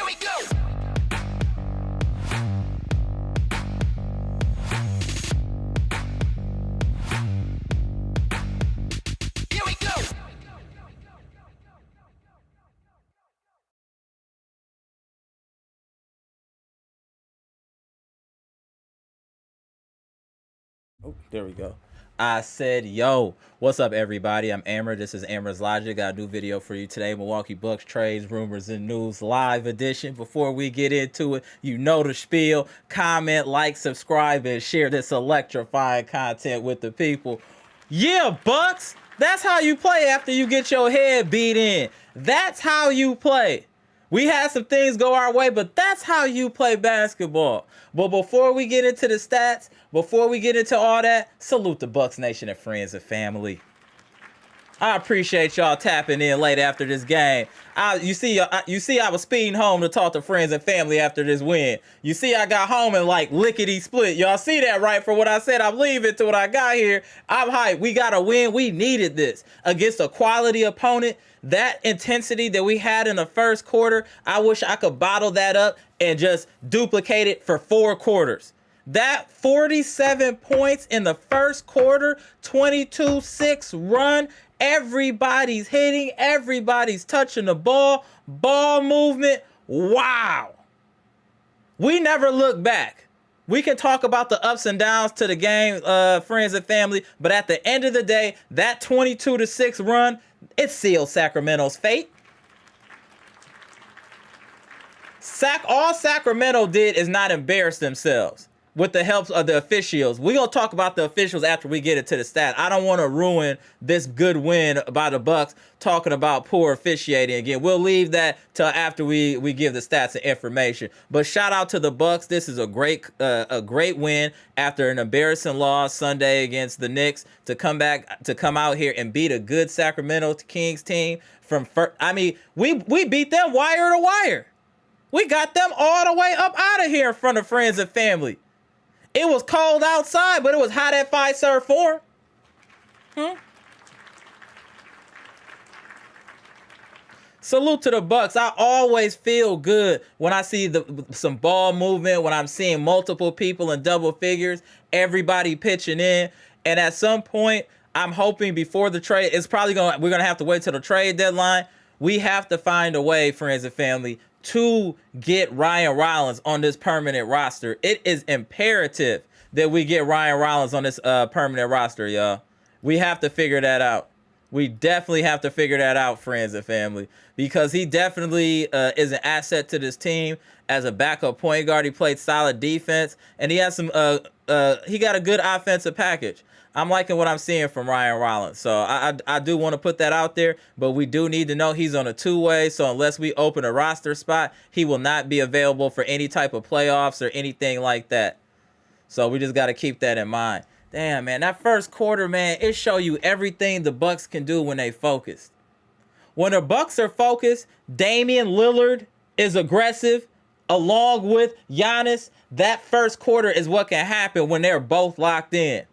Here we go. Here we go. Oh, there we go. I said, yo, what's up, everybody? I'm Amara. This is Amara's Logic. Got a new video for you today. Milwaukee Bucks trades, rumors, and news live edition. Before we get into it, you know the spiel. Comment, like, subscribe, and share this electrifying content with the people. Yeah, Bucks. That's how you play after you get your head beat in. That's how you play. We had some things go our way, but that's how you play basketball. But before we get into the stats, before we get into all that, salute the Bucks Nation and friends and family. I appreciate y'all tapping in late after this game. You see, I was speeding home to talk to friends and family after this win. You see, I got home and like lickety split. Y'all see that, right? For what I said, I'm leaving to what I got here. I'm hyped. We got a win. We needed this against a quality opponent. That intensity that we had in the first quarter, I wish I could bottle that up and just duplicate it for 4 quarters. That 47 points in the first quarter, 22-6 run. Everybody's hitting, everybody's touching the ball movement. Wow. We never look back. We can talk about the ups and downs to the game, friends and family, but at the end of the day, that 22-6 run, it sealed Sacramento's fate. All Sacramento did is not embarrass themselves with the help of the officials. We're going to talk about the officials after we get into the stat. I don't want to ruin this good win by the Bucks talking about poor officiating again. We'll leave that till after we give the stats and information. But shout out to the Bucks. This is a great win after an embarrassing loss Sunday against the Knicks to come out here and beat a good Sacramento Kings team we beat them wire to wire. We got them all the way up out of here in front of friends and family. It was cold outside, but it was hot at Fiserv Forum. Salute to the Bucks. I always feel good when I see some ball movement, when I'm seeing multiple people in double figures, everybody pitching in. And at some point, I'm hoping before the trade, we're gonna have to wait till the trade deadline. We have to find a way, friends and family, to get Ryan Rollins on this permanent roster. It is imperative that we get Ryan Rollins on this permanent roster, y'all. We have to figure that out. We definitely have to figure that out, friends and family, because he definitely is an asset to this team as a backup point guard. He played solid defense, and he has he got a good offensive package. I'm liking what I'm seeing from Ryan Rollins. So I do want to put that out there, but we do need to know he's on a 2-way. So unless we open a roster spot, he will not be available for any type of playoffs or anything like that. So we just got to keep that in mind. Damn, man, that first quarter, man, it show you everything the Bucks can do when they focus. When the Bucks are focused, Damian Lillard is aggressive along with Giannis. That first quarter is what can happen when they're both locked in.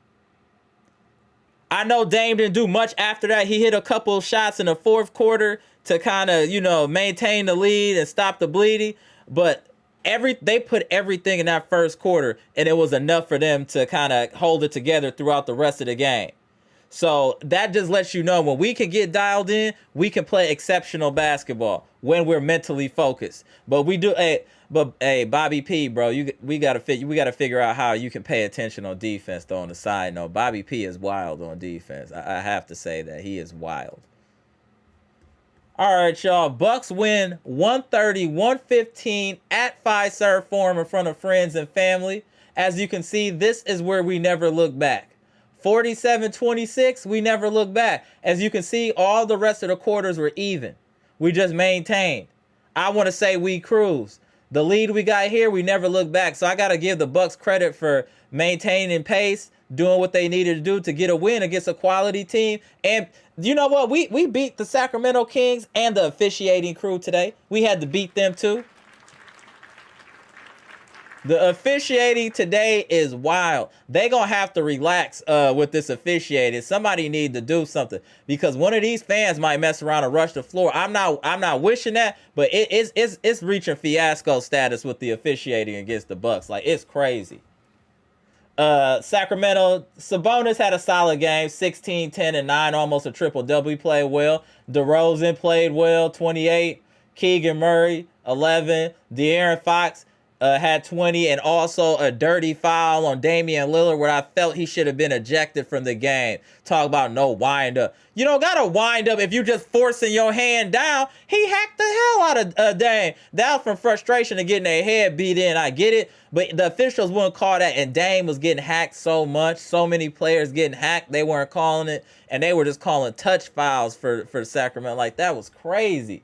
I know Dame didn't do much after that. He hit a couple of shots in the fourth quarter to kind of, maintain the lead and stop the bleeding. But they put everything in that first quarter, and it was enough for them to kind of hold it together throughout the rest of the game. So that just lets you know when we can get dialed in, we can play exceptional basketball when we're mentally focused. But we do. Hey, Bobby P, bro, we gotta figure out how you can pay attention on defense. Though on the side note, Bobby P is wild on defense. I have to say that he is wild. All right, y'all. Bucks win 130-115 at Fiserv Forum in front of friends and family. As you can see, this is where we never look back. 47-26, we never look back. As you can see, all the rest of the quarters were even. We just maintained. I want to say we cruised. The lead we got here, we never look back. So I got to give the Bucks credit for maintaining pace, doing what they needed to do to get a win against a quality team. And you know what? We beat the Sacramento Kings and the officiating crew today. We had to beat them too. The officiating today is wild. They gonna have to relax with this officiating. Somebody need to do something because one of these fans might mess around and rush the floor. I'm not wishing that, but it's reaching fiasco status with the officiating against the Bucks. Like, it's crazy. Sacramento, Sabonis had a solid game, 16, 10, and 9, almost a triple-double. He played well. DeRozan played well, 28. Keegan Murray, 11. De'Aaron Fox had 20, and also a dirty foul on Damian Lillard where I felt he should have been ejected from the game. Talk about no wind up. You don't got to wind up if you just forcing your hand down. He hacked the hell out of Dame. That was from frustration of getting their head beat in. I get it, but the officials wouldn't call that, and Dame was getting hacked so much. So many players getting hacked, they weren't calling it, and they were just calling touch fouls for Sacramento. Like, that was crazy.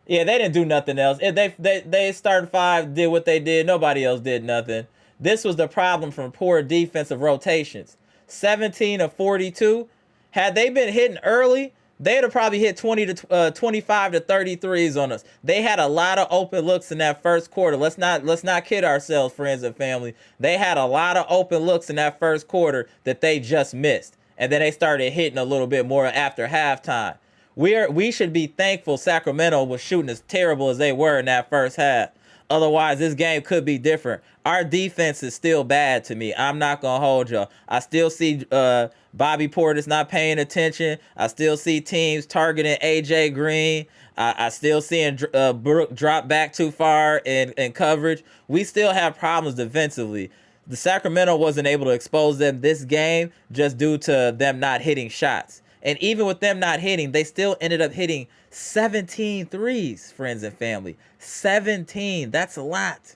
Yeah, they didn't do nothing else. They started 5, did what they did. Nobody else did nothing. This was the problem from poor defensive rotations. 17 of 42. Had they been hitting early, they'd have probably hit 25 to 33s on us. They had a lot of open looks in that first quarter. Let's not kid ourselves, friends and family. They had a lot of open looks in that first quarter that they just missed. And then they started hitting a little bit more after halftime. We should be thankful Sacramento was shooting as terrible as they were in that first half. Otherwise, this game could be different. Our defense is still bad to me. I'm not going to hold y'all. I still see Bobby Portis not paying attention. I still see teams targeting A.J. Green. I still seeing Brook drop back too far in coverage. We still have problems defensively. The Sacramento wasn't able to expose them this game just due to them not hitting shots. And even with them not hitting, they still ended up hitting 17 threes, friends and family. 17. That's a lot.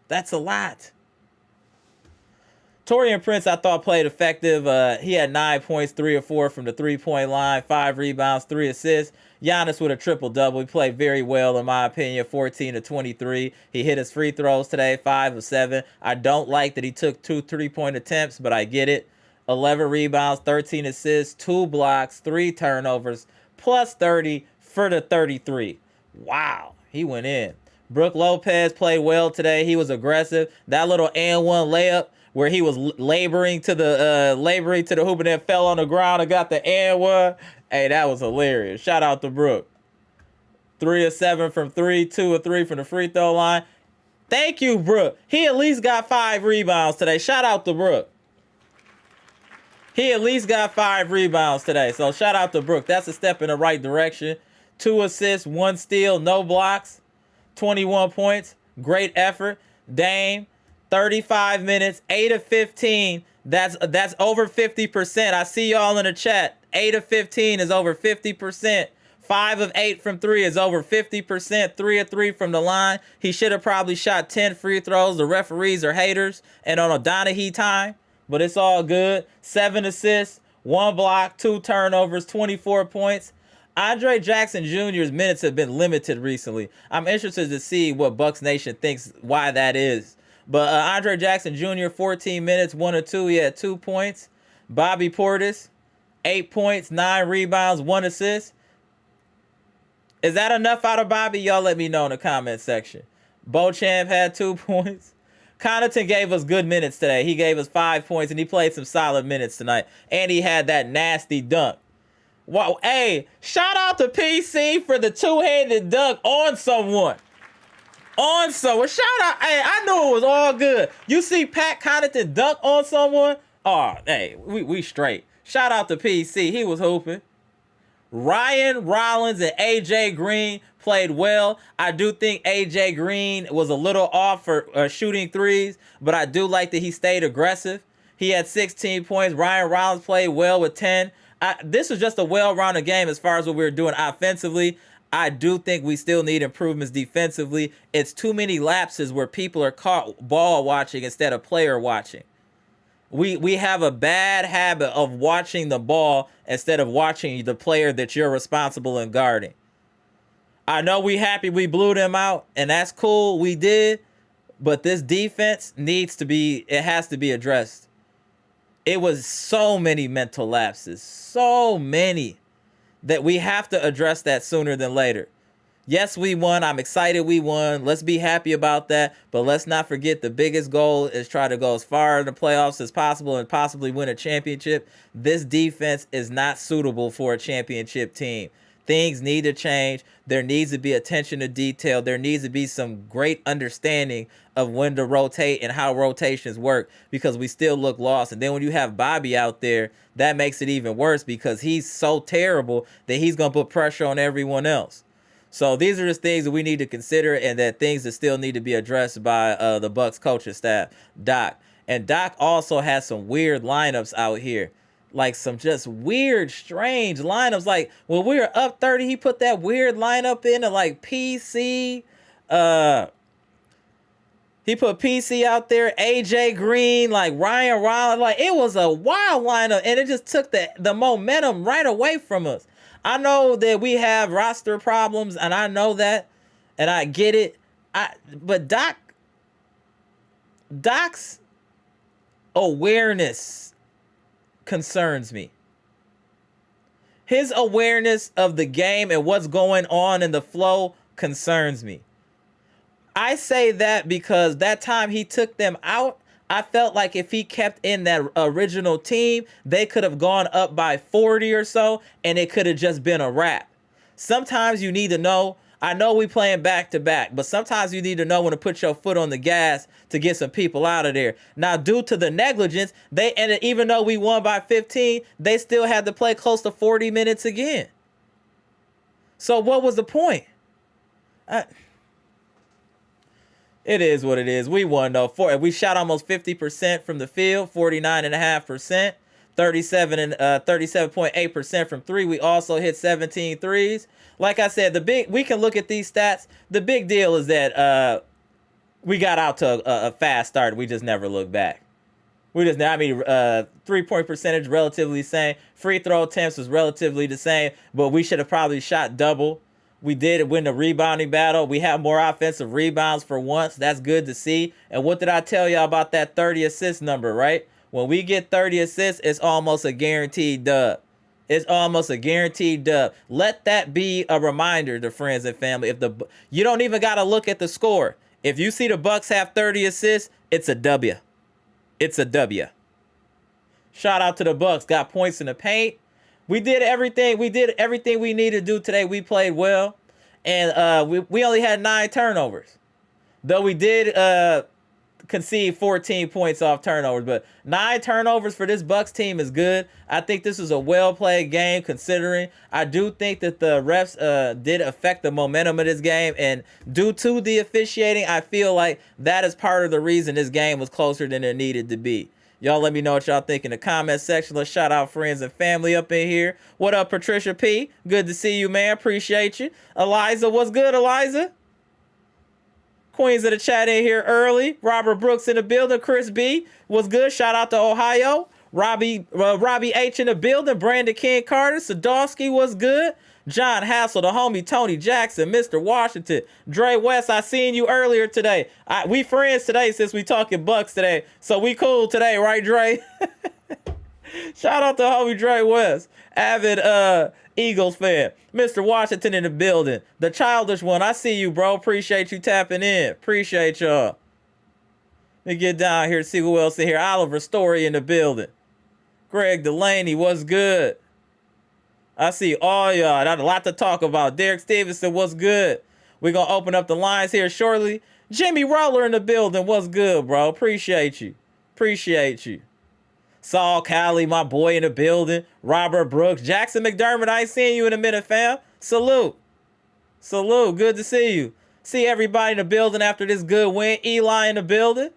That's a lot. Taurean Prince, I thought, played effective. He had 9 points, 3 or 4 from the three-point line, 5 rebounds, 3 assists. Giannis with a triple-double. He played very well, in my opinion, 14 to 23. He hit his free throws today, 5 of 7. I don't like that he took 2 3-point attempts, but I get it. 11 rebounds, 13 assists, 2 blocks, 3 turnovers, plus 30 for the 33. Wow, he went in. Brook Lopez played well today. He was aggressive. That little and-one layup where he was laboring to the hoop and then fell on the ground and got the and-one. Hey, that was hilarious. Shout out to Brook. 3 of 7 from 3, 2 of 3 from the free throw line. Thank you, Brook. He at least got 5 rebounds today. Shout out to Brook. He at least got 5 rebounds today. So shout out to Brook. That's a step in the right direction. 2 assists, 1 steal, no blocks, 21 points. Great effort. Dame, 35 minutes, 8 of 15. That's over 50%. I see y'all in the chat. 8 of 15 is over 50%. 5 of 8 from 3 is over 50%. 3 of 3 from the line. He should have probably shot 10 free throws. The referees are haters. And on a Donaghy time. But it's all good. 7 assists, 1 block, 2 turnovers, 24 points. Andre Jackson Jr.'s minutes have been limited recently. I'm interested to see what Bucks Nation thinks why that is. But Andre Jackson Jr., 14 minutes, 1 or 2. He had 2 points. Bobby Portis, 8 points, 9 rebounds, 1 assist. Is that enough out of Bobby? Y'all let me know in the comment section. Beauchamp had 2 points. Connaughton gave us good minutes today. He gave us 5 points, and he played some solid minutes tonight. And he had that nasty dunk. Wow, hey, shout out to PC for the two-handed dunk on someone. On someone. Shout out. Hey, I knew it was all good. You see Pat Connaughton dunk on someone? Oh, hey, we straight. Shout out to PC. He was hooping. Ryan Rollins and A.J. Green played well. I do think A.J. Green was a little off for shooting threes, but I do like that he stayed aggressive. He had 16 points. Ryan Rollins played well with 10. This was just a well-rounded game as far as what we were doing offensively. I do think we still need improvements defensively. It's too many lapses where people are caught ball watching instead of player watching. We have a bad habit of watching the ball instead of watching the player that you're responsible in guarding. I know we happy we blew them out, and that's cool. We did, but this defense it has to be addressed. It was so many mental lapses, so many, that we have to address that sooner than later. Yes, we won. I'm excited we won. Let's be happy about that. But let's not forget the biggest goal is try to go as far in the playoffs as possible and possibly win a championship. This defense is not suitable for a championship team. Things need to change. There needs to be attention to detail. There needs to be some great understanding of when to rotate and how rotations work, because we still look lost. And then when you have Bobby out there, that makes it even worse because he's so terrible that he's going to put pressure on everyone else. So these are just things that we need to consider, and that things that still need to be addressed by the Bucks coaching staff, Doc. And Doc also has some weird lineups out here, like some just weird, strange lineups. Like when we were up 30, he put that weird lineup in of like PC. He put PC out there, AJ Green, like Ryan Rollins. Like it was a wild lineup, and it just took the momentum right away from us. I know that we have roster problems, and I know that, and I get it. But Doc's awareness concerns me. His awareness of the game and what's going on in the flow concerns me. I say that because that time he took them out, I felt like if he kept in that original team, they could have gone up by 40 or so, and it could have just been a wrap. Sometimes you need to know. I know we playing back to back, but sometimes you need to know when to put your foot on the gas to get some people out of there. Now, due to the negligence, and even though we won by 15, they still had to play close to 40 minutes again. So what was the point? It is what it is. We won, though. We shot almost 50% from the field, 49.5%, 37.8% from three. We also hit 17 threes. Like I said, we can look at these stats. The big deal is that we got out to a fast start. We just never looked back. 3-point percentage relatively same. Free throw attempts was relatively the same, but we should have probably shot double. We did win the rebounding battle. We have more offensive rebounds for once. That's good to see. And what did I tell y'all about that 30 assist number, right? When we get 30 assists, it's almost a guaranteed dub. It's almost a guaranteed dub. Let that be a reminder to friends and family. You don't even got to look at the score. If you see the Bucks have 30 assists, it's a W. It's a W. Shout out to the Bucks. Got points in the paint. We did everything. We did everything we needed to do today. We played well, and we only had 9 turnovers, though we did concede 14 points off turnovers. But 9 turnovers for this Bucks team is good. I think this is a well-played game, considering I do think that the refs did affect the momentum of this game, and due to the officiating, I feel like that is part of the reason this game was closer than it needed to be. Y'all let me know what y'all think in the comment section. Let's shout out friends and family up in here. What up, Patricia P? Good to see you, man. Appreciate you. Eliza, what's good, Eliza? Queens of the chat in here early. Robert Brooks in the building. Chris B, what's good? Shout out to Ohio. Robbie H in the building. Brandon King Carter. Sadowski, what's good? John Hassel, the homie Tony Jackson, Mr. Washington, Dre West. I seen you earlier today. We friends today since we talking Bucks today, so we cool today, right, Dre? Shout out to homie Dre West, avid Eagles fan. Mr. Washington in the building, the childish one. I see you, bro. Appreciate you tapping in. Appreciate y'all. Let me get down here to see who else in here. Oliver Story in the building. Greg Delaney, what's good? I see all y'all. Got a lot to talk about. Derek Stevenson, what's good? We're going to open up the lines here shortly. Jimmy Roller in the building. What's good, bro? Appreciate you. Appreciate you. Saul Cali, my boy in the building. Robert Brooks. Jackson McDermott, I ain't seen you in a minute, fam. Salute. Salute. Good to see you. See everybody in the building after this good win. Eli in the building.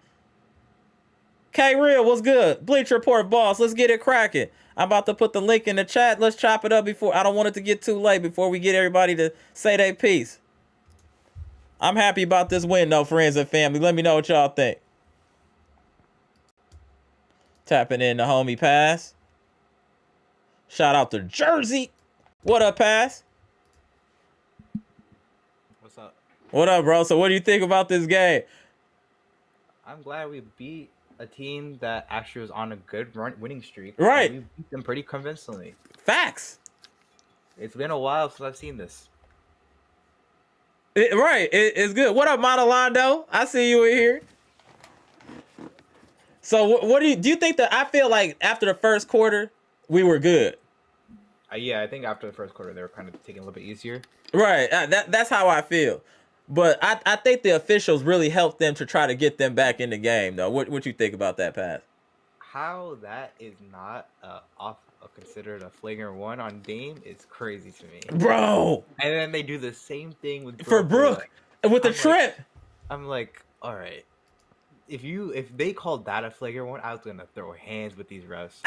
K-Real, what's good? Bleacher Report boss. Let's get it cracking. I'm about to put the link in the chat. Let's chop it up before. I don't want it to get too late before we get everybody to say their piece. I'm happy about this win, though, friends and family. Let me know what y'all think. Tapping in the homie Pass. Shout out to Jersey. What up, Pass? What's up? What up, bro? So what do you think about this game? I'm glad we beat a team that actually was on a good winning streak. Right. We beat them pretty convincingly. Facts. It's been a while since I've seen this. It's good. What up, Monolondo? I see you in here. So what do you think that I feel like after the first quarter we were good? Yeah, I think after the first quarter they were kind of taking a little bit easier. Right. That's how I feel. But I think the officials really helped them to try to get them back in the game, though. What you think about that pass? How that is not considered a flagrant one on Dame is crazy to me, Bro. And then they do the same thing with For Brook with the trip. I'm like, all right. If they called that a flagrant one, I was gonna throw hands with these refs.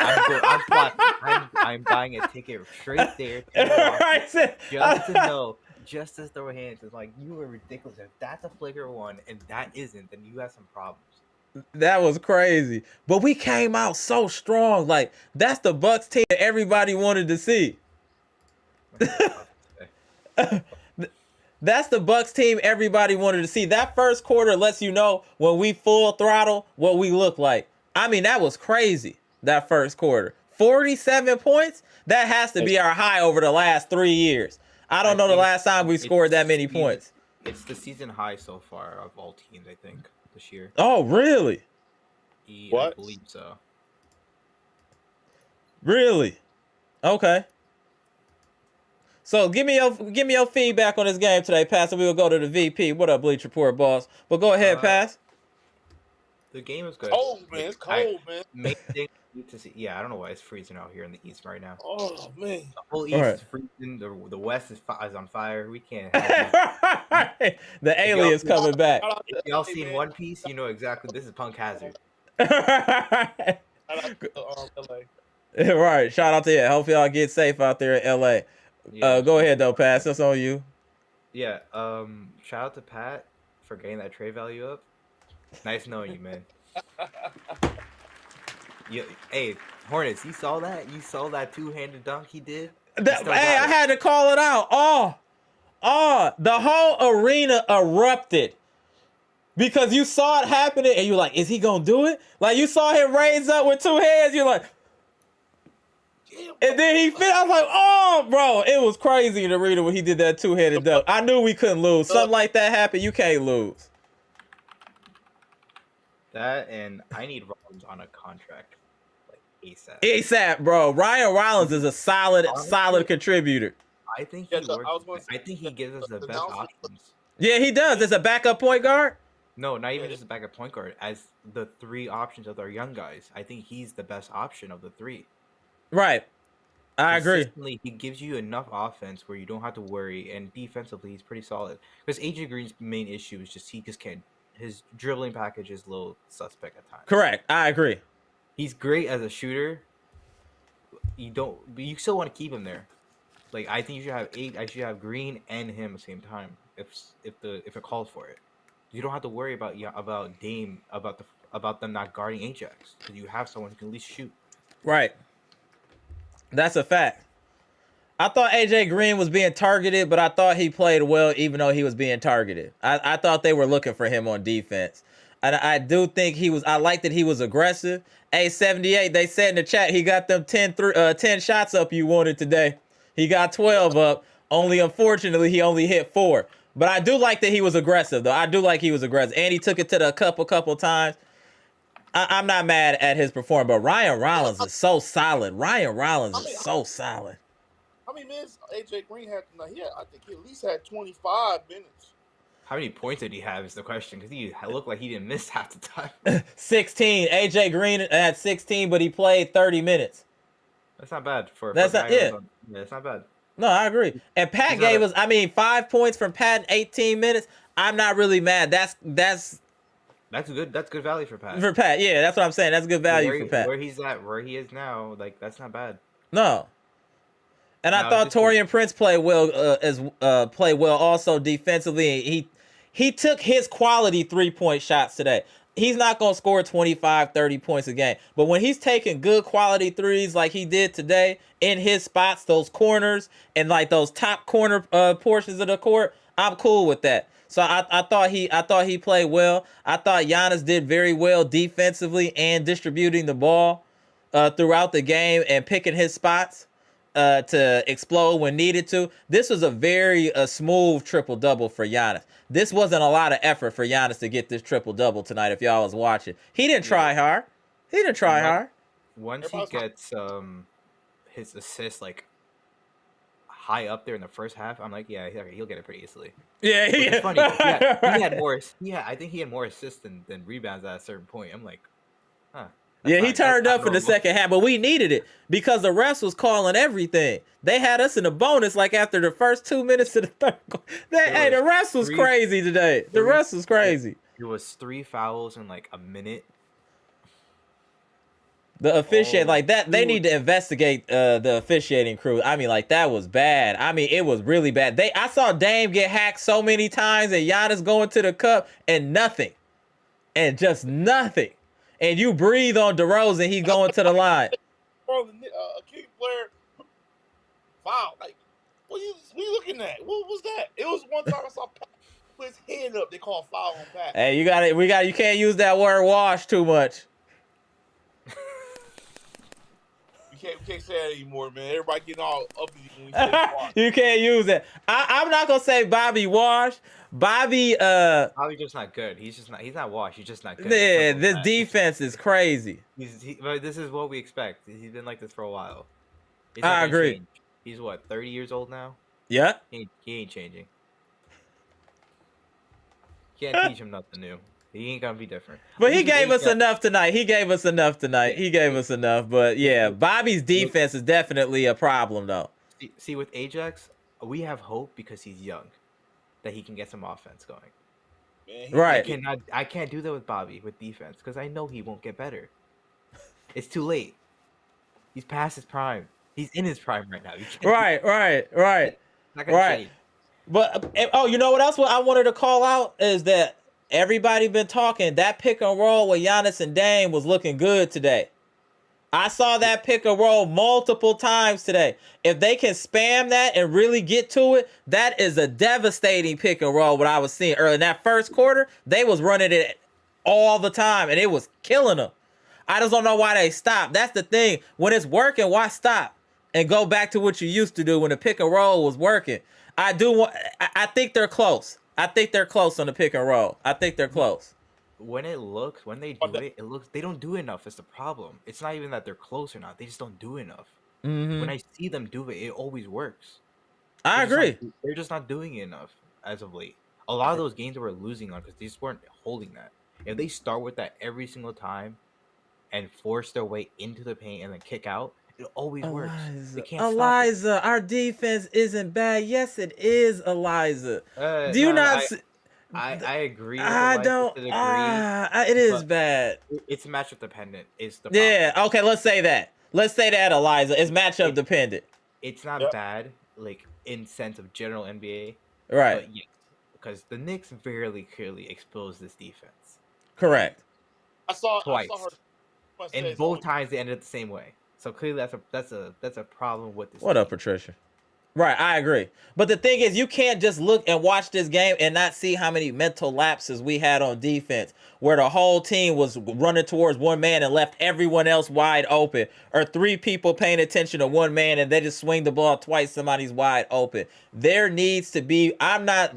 I'm buying a ticket straight there just to throw hands. It's like, you were ridiculous. If that's a flagrant one and that isn't, then you have some problems. That was crazy. But we came out so strong. Like, that's the Bucks team that everybody wanted to see. That's the Bucks team everybody wanted to see. That first quarter lets you know when we full throttle what we look like. I mean, that was crazy, that first quarter. 47 points? That has to be our high over the last 3 years. I don't know the last time we scored that many points. It's the season high so far of all teams, I think, this year. Oh, really? I believe so. Really? Okay. So give me your feedback on this game today, Pass, and we'll go to the VP. What up, Bleach Report, boss? But go ahead, Pass. The game is good. Cold, man. It's cold, man. Main thing to see. Yeah, I don't know why it's freezing out here in the East right now. Oh man. The whole East is freezing. The West is on fire. We can't have it. The alien's coming back. If y'all seen One Piece, you know exactly. This is Punk Hazard. Shout out to LA. Right. Shout out to you. Hope y'all get safe out there in LA. Yeah. Go ahead though, Pass. That's on you. Yeah. Shout out to Pat for getting that trade value up. Nice knowing you, man. Hey, Hornets, you saw that? You saw that two-handed dunk he did? Hey, I had to call it out. The whole arena erupted because you saw it happening and you're like, is he gonna do it? Like, you saw him raise up with two hands. You're like, and then he fit. I was like, oh, bro, it was crazy in the arena when he did that two-handed dunk. I knew we couldn't lose. Something like that happened, you can't lose. That, and I need Rollins on a contract, like ASAP. ASAP, bro. Ryan Rollins is a solid contributor. I think he works. I think he gives us the best options. Yeah, he does. As a backup point guard. No, not even just a backup point guard. As the three options of our young guys, I think he's the best option of the three. Right. I agree. He gives you enough offense where you don't have to worry, and defensively he's pretty solid. Because AJ Green's main issue is just he just can't. His dribbling package is a little suspect at times. Correct. I agree. He's great as a shooter. But you still want to keep him there. Like, I think you should have I should have Green and him at the same time if it calls for it. You don't have to worry about Dame about them not guarding Ajax because you have someone who can at least shoot. Right. That's a fact. I thought AJ Green was being targeted, but I thought he played well even though he was being targeted. I thought they were looking for him on defense. And I do think I like that he was aggressive. A78, they said in the chat he got them 10 shots up you wanted today. He got 12 up. Unfortunately, he only hit 4. But I do like that he was aggressive, though. I do like he was aggressive. And he took it to the couple times. I'm not mad at his performance, but Ryan Rollins is so solid. Is so solid. How many minutes AJ Green had tonight? I think he at least had 25 minutes. How many points did he have is the question, because he looked like he didn't miss half the time. 16. AJ Green had 16, but he played 30 minutes. That's not bad that's not bad. No, I agree. And Pat gave us 5 points from Pat in 18 minutes. I'm not really mad. That's good. That's good value for Pat. For Pat, yeah, that's what I'm saying. That's good value for Pat. Where he is now, like, that's not bad. No. And I thought Taurean Prince played well also defensively. He took his quality 3-point shots today. He's not going to score 25, 30 points a game. But when he's taking good quality threes like he did today in his spots, those corners and like those top corner portions of the court, I'm cool with that. So I thought he played well. I thought Giannis did very well defensively and distributing the ball throughout the game and picking his spots. to explode when needed to. This was a very smooth triple-double for Giannis. This wasn't a lot of effort for Giannis to get this triple-double tonight if y'all was watching. He didn't try hard. He didn't try hard. Once he gets his assist like high up there in the first half, I'm like, yeah, he'll get it pretty easily. Yeah, It's funny. He had more. Yeah, I think he had more assists than rebounds at a certain point. I'm like, huh. Yeah, he turned up in the second half, but we needed it because the refs was calling everything. They had us in a bonus like after the first 2 minutes of the third. The refs was crazy today. The refs was crazy. It was 3 fouls in like a minute. The officiate like that, they need to investigate the officiating crew. I mean, like that was bad. I mean, it was really bad. I saw Dame get hacked so many times and Giannis going to the cup and nothing, and just nothing. And you breathe on DeRozan, he's going to the line. A key player foul. Like, what you looking at? What was that? It was one time I saw Pat put his hand up. They called foul on Pat. Hey, you can't use that word wash too much. We can't say that anymore, man. Everybody getting all uppity when we say wash. You can't use it. I'm not gonna say Bobby Wash. Bobby's just not good. He's not washed. He's just not good. Yeah, this defense is crazy. But this is what we expect. He's been like this for a while. I agree. Change. He's what, 30 years old now? Yeah. He ain't changing. Can't teach him nothing new. He ain't gonna be different. But he gave us enough tonight. He gave us enough. But yeah, Bobby's defense is definitely a problem though. See, with Ajax, we have hope because he's young, that he can get some offense going. Man, right. I can't do that with Bobby with defense because I know he won't get better. It's too late. He's past his prime. He's in his prime right now. Right. Not gonna change. But you know what else I wanted to call out is that everybody been talking that pick and roll with Giannis and Dame was looking good today. I saw that pick and roll multiple times today. If they can spam that and really get to it, that is a devastating pick and roll. What I was seeing early in that first quarter, they was running it all the time and it was killing them. I just don't know why they stopped. That's the thing. When it's working, why stop and go back to what you used to do when the pick and roll was working? I think they're close. I think they're close on the pick and roll. I think they're close. When they do it looks, they don't do enough. It's the problem. It's not even that they're close or not. They just don't do enough. Mm-hmm. When I see them do it, it always works. I agree. They're just not doing it enough as of late. A lot of those games that we're losing on because they just weren't holding that. If they start with that every single time and force their way into the paint and then kick out, it always works. They can't Eliza, our defense isn't bad. Yes, it is, Eliza. Do you not see? I agree. With I don't. It is bad. It's matchup dependent. Is the problem. Okay. Let's say that. Eliza. It's matchup dependent. It's not bad, like in sense of general NBA. Right. But yes, because the Knicks very clearly exposed this defense. Correct. I saw twice, and both times they ended the same way. So clearly that's a problem with this. What team. Up, Patricia? Right, I agree. But the thing is, you can't just look and watch this game and not see how many mental lapses we had on defense, where the whole team was running towards one man and left everyone else wide open, or 3 people paying attention to one man and they just swing the ball twice, somebody's wide open. There needs to be, I'm not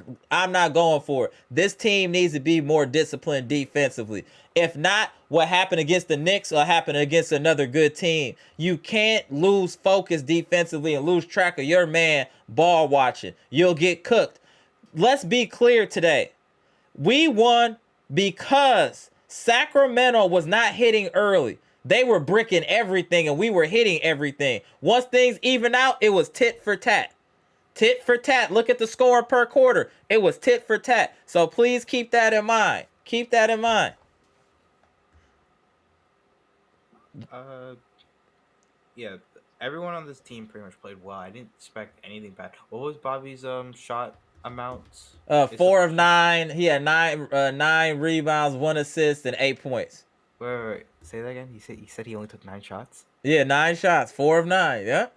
going for it. This team needs to be more disciplined defensively. If not, what happened against the Knicks will happen against another good team. You can't lose focus defensively and lose track of your man ball watching. You'll get cooked. Let's be clear today. We won because Sacramento was not hitting early. They were bricking everything and we were hitting everything. Once things even out, it was tit for tat. Tit for tat. Look at the score per quarter. It was tit for tat. So please keep that in mind. Keep that in mind. Yeah, everyone on this team pretty much played well. I didn't expect anything bad. What was Bobby's shot amounts? 4 of 9. He had 9 rebounds, 1 assist, and 8 points. Wait. Say that again. He said he only took 9 shots. Yeah, 9 shots, 4 of 9. Yeah.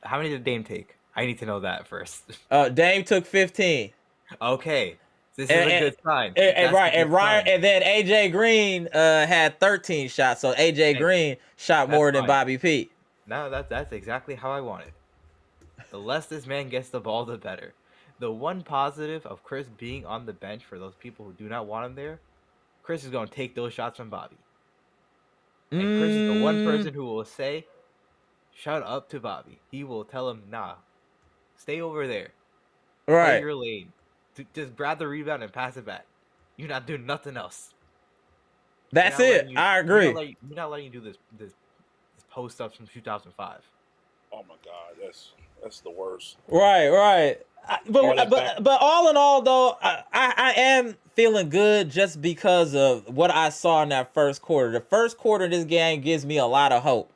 How many did Dame take? I need to know that first. Dame took 15. Okay. This is a good sign. And then AJ Green had 13 shots, so AJ Green shot more than Bobby P. Now that's exactly how I want it. The less this man gets the ball, the better. The one positive of Chris being on the bench for those people who do not want him there, Chris is going to take those shots from Bobby. And Chris is the one person who will say, shut up to Bobby. He will tell him, nah, stay over there. Play Right. your lane. Just grab the rebound and pass it back. You're not doing nothing else. That's it. I agree. You're not letting you do this post ups from 2005. Oh my God, that's the worst. Right. But all in all, though, I am feeling good just because of what I saw in that first quarter. The first quarter of this game gives me a lot of hope.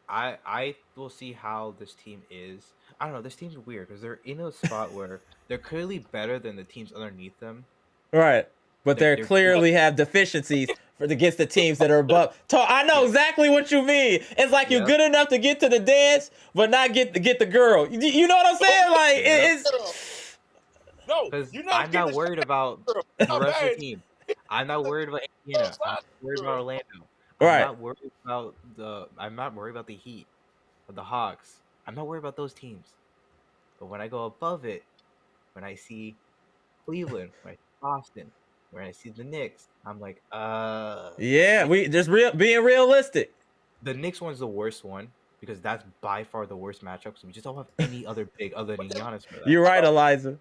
I will see how this team is. I don't know. This team's weird because they're in a spot where they're clearly better than the teams underneath them. Right. But they They're clearly have deficiencies against the teams that are above. I know exactly what you mean. It's like you're good enough to get to the dance, but not get the girl. You know what I'm saying? Like it's no. I'm not worried about the rest of the team. I'm not worried about Indiana. I'm not worried about Orlando. Right. I'm not worried about the Heat or the Hawks. I'm not worried about those teams. But when I go above it, when I see Cleveland, when I see Boston, when I see the Knicks, I'm like, yeah, we just being realistic. The Knicks one's the worst one because that's by far the worst matchup. So we just don't have any other big other than Giannis for that. You're right, Eliza.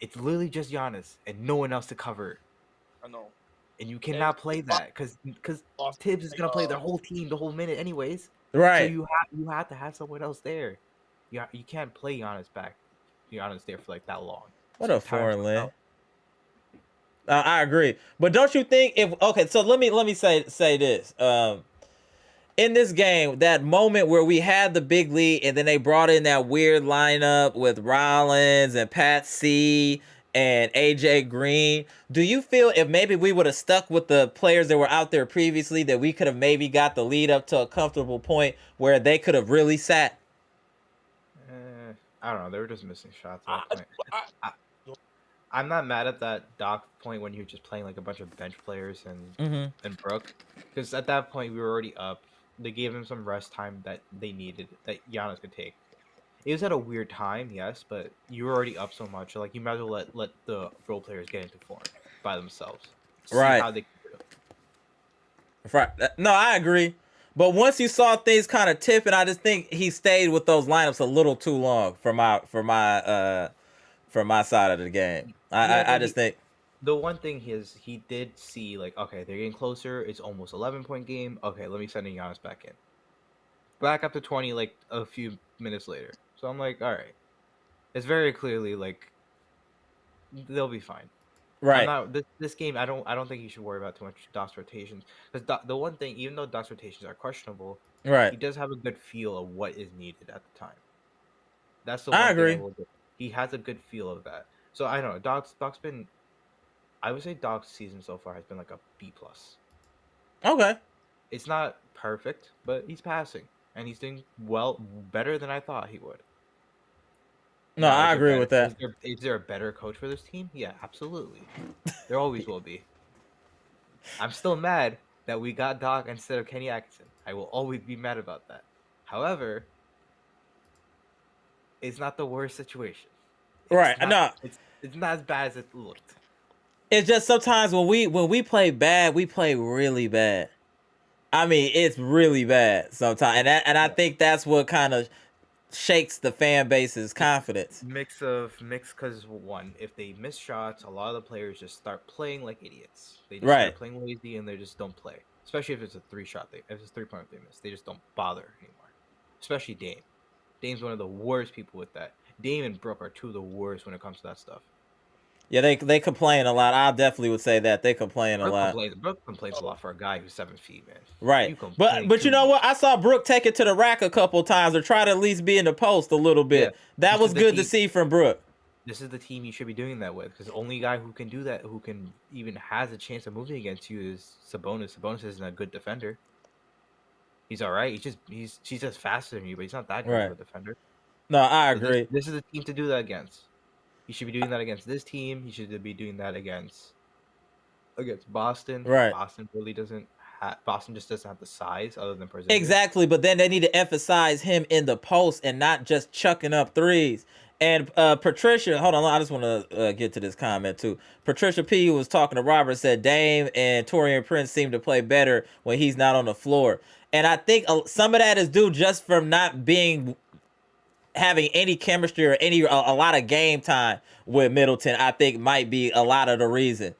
It's literally just Giannis and no one else to cover. I know. And you cannot play that because Tibbs is gonna play the whole team the whole minute anyways. Right. So you have to have someone else there. You can't play Giannis there for like that long. What a foreign land. I agree, but don't you think so let me say this. In this game, that moment where we had the big lead and then they brought in that weird lineup with Rollins and Pat C and AJ Green, do you feel if maybe we would have stuck with the players that were out there previously that we could have maybe got the lead up to a comfortable point where they could have really sat? I don't know. They were just missing shots at that point. I'm not mad at that Doc point when he was just playing like a bunch of bench players and Brook, because at that point we were already up. They gave him some rest time that they needed, that Giannis could take. It was at a weird time, yes, but you were already up so much. Like you might as well let the role players get into form by themselves. See how they can do it. Right. No, I agree. But once you saw things kind of tipping, I just think he stayed with those lineups a little too long for my side of the game. I just think the one thing is he did see like, okay, they're getting closer. It's almost 11-point game. Okay, let me send Giannis back in. Back up to 20 like a few minutes later. So I'm like, all right. It's very clearly like they'll be fine. Right. This game, I don't think you should worry about too much Doc's rotations, because the one thing, even though Doc's rotations are questionable, right, he does have a good feel of what is needed at the time. That's the one I agree. thing he has a good feel of that. So I don't know. Doc's been, I would say Doc's season so far has been like a B+. Okay. It's not perfect, but he's passing and he's doing better than I thought he would. No, I agree with that. Is there a better coach for this team? Yeah, absolutely. There always will be. I'm still mad that we got Doc instead of Kenny Atkinson. I will always be mad about that. However, it's not the worst situation. Right. No. It's not as bad as it looked. It's just sometimes when we play bad, we play really bad. I mean, it's really bad sometimes. And I think that's what kind of shakes the fan base's confidence. Mix because one, if they miss shots, a lot of the players just start playing like idiots. They just start playing lazy and they just don't play. Especially if it's a 3-point they miss, they just don't bother anymore. Especially Dame. Dame's one of the worst people with that. Dame and Brook are two of the worst when it comes to that stuff. Yeah, they complain a lot. I definitely would say that they complain a lot. Brook complains a lot for a guy who's 7 feet, man. Right, but you know what? I saw Brook take it to the rack a couple times or try to at least be in the post a little bit. Yeah, that was good to see from Brook. This is the team you should be doing that with, because the only guy who can do that, who can even has a chance of moving against you, is Sabonis. Sabonis isn't a good defender. He's all right. He's just faster than you, but he's not that good of a defender. No, I agree. This is a team to do that against. He should be doing that against this team. He should be doing that against Boston. Right. Boston really doesn't Boston just doesn't have the size other than Porzingis. Exactly, but then they need to emphasize him in the post and not just chucking up threes. And Patricia, hold on, I just want to get to this comment too. Patricia P was talking to Robert, said Dame and Taurean Prince seem to play better when he's not on the floor. And I think some of that is due just from not having any chemistry or a lot of game time with Middleton. I think might be a lot of the reason.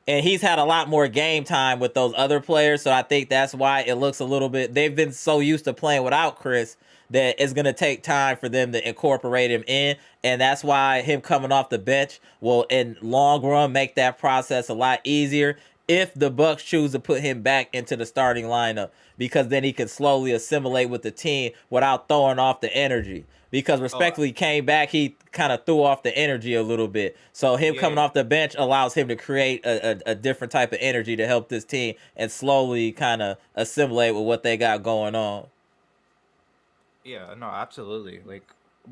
And he's had a lot more game time with those other players, so I think that's why it looks a little bit. They've been so used to playing without Chris that it's going to take time for them to incorporate him in, and that's why him coming off the bench will, in long run, make that process a lot easier if the Bucks choose to put him back into the starting lineup, because then he can slowly assimilate with the team without throwing off the energy. Because respectfully, came back, he kind of threw off the energy a little bit. So him coming off the bench allows him to create a different type of energy to help this team and slowly kind of assimilate with what they got going on. Yeah, no, absolutely. Like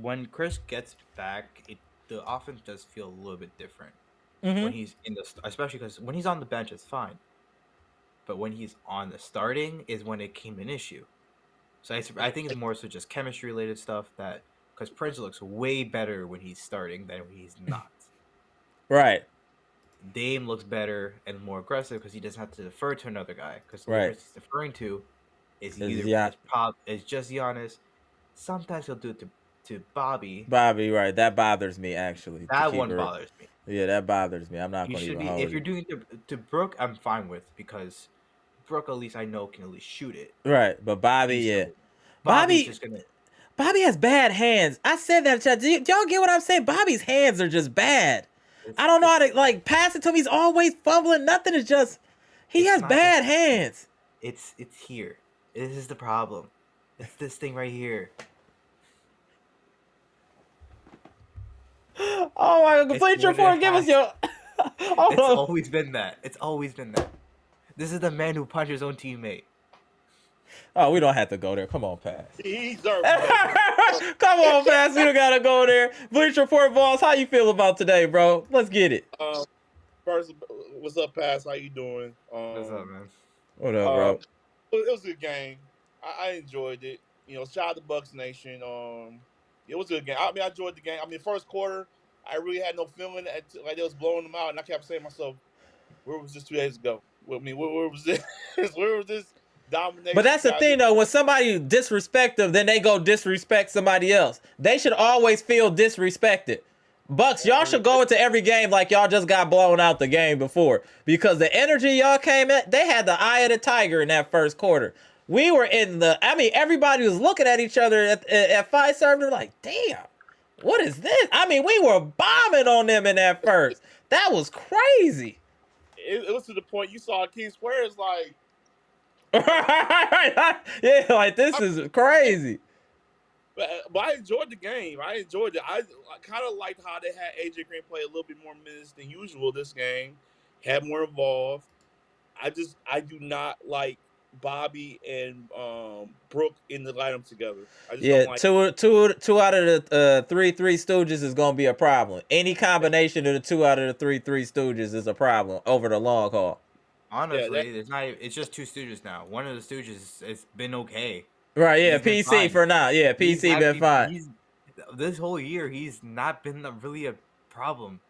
when Chris gets back, the offense does feel a little bit different when he's especially because when he's on the bench, it's fine. But when he's on the starting is when it became an issue. So I think it's more so just chemistry related stuff because Prince looks way better when he's starting than when he's not. Right. Dame looks better and more aggressive because he doesn't have to defer to another guy. Because the person he's deferring to is is just Giannis. Sometimes he'll do it to Bobby. Bobby, right? That bothers me actually. That one bothers me. Yeah, that bothers me. I'm not going to even hold if you're doing it to Brooke, I'm fine with because Brooke at least I know can at least shoot it. Right, but Bobby, Bobby's just gonna. Bobby has bad hands. I said that, chat. Do y'all get what I'm saying? Bobby's hands are just bad. I don't know how to pass it to him. He's always fumbling. Nothing is just. He has bad hands. It's here. This is the problem. It's this thing right here. Oh my God! Complete your report. Give us your. It's always been that. It's always been that. This is the man who punched his own teammate. Oh, we don't have to go there. Come on, Pass. Come Come on, Pass. We don't gotta go there. Bleach Report, boss. How you feel about today, bro? Let's get it. First, what's up, Pass? How you doing? What's up, man? What up, bro? It was a good game. I enjoyed it. Shout out to Bucks Nation. It was a good game. I enjoyed the game. First quarter, I really had no feeling like they was blowing them out, and I kept saying to myself, "Where was this 2 days ago? Where was this? Where was this domination?" But that's the thing, though. When somebody disrespect them, then they go disrespect somebody else. They should always feel disrespected. Bucks, y'all should go into every game like y'all just got blown out the game before, because the energy y'all came at, they had the eye of the tiger in that first quarter. We were in everybody was looking at each other at Fiserv. They're like, damn, what is this? We were bombing on them in that first. That was crazy. It was to the point you saw King Square is like, yeah, like this is crazy. But I enjoyed the game. I enjoyed it. I kind of liked how they had AJ Green play a little bit more minutes than usual this game. Had more involved. I do not like Bobby and Brooke in the lineup together. I just don't like two out of the three Stooges is gonna be a problem. Any combination of the 2 out of the three Stooges is a problem over the long haul. Honestly, it's just 2 Stooges now. One of the Stooges has been okay. Right, yeah, PC for now. Yeah, PC been fine. This whole year, he's not been really a problem.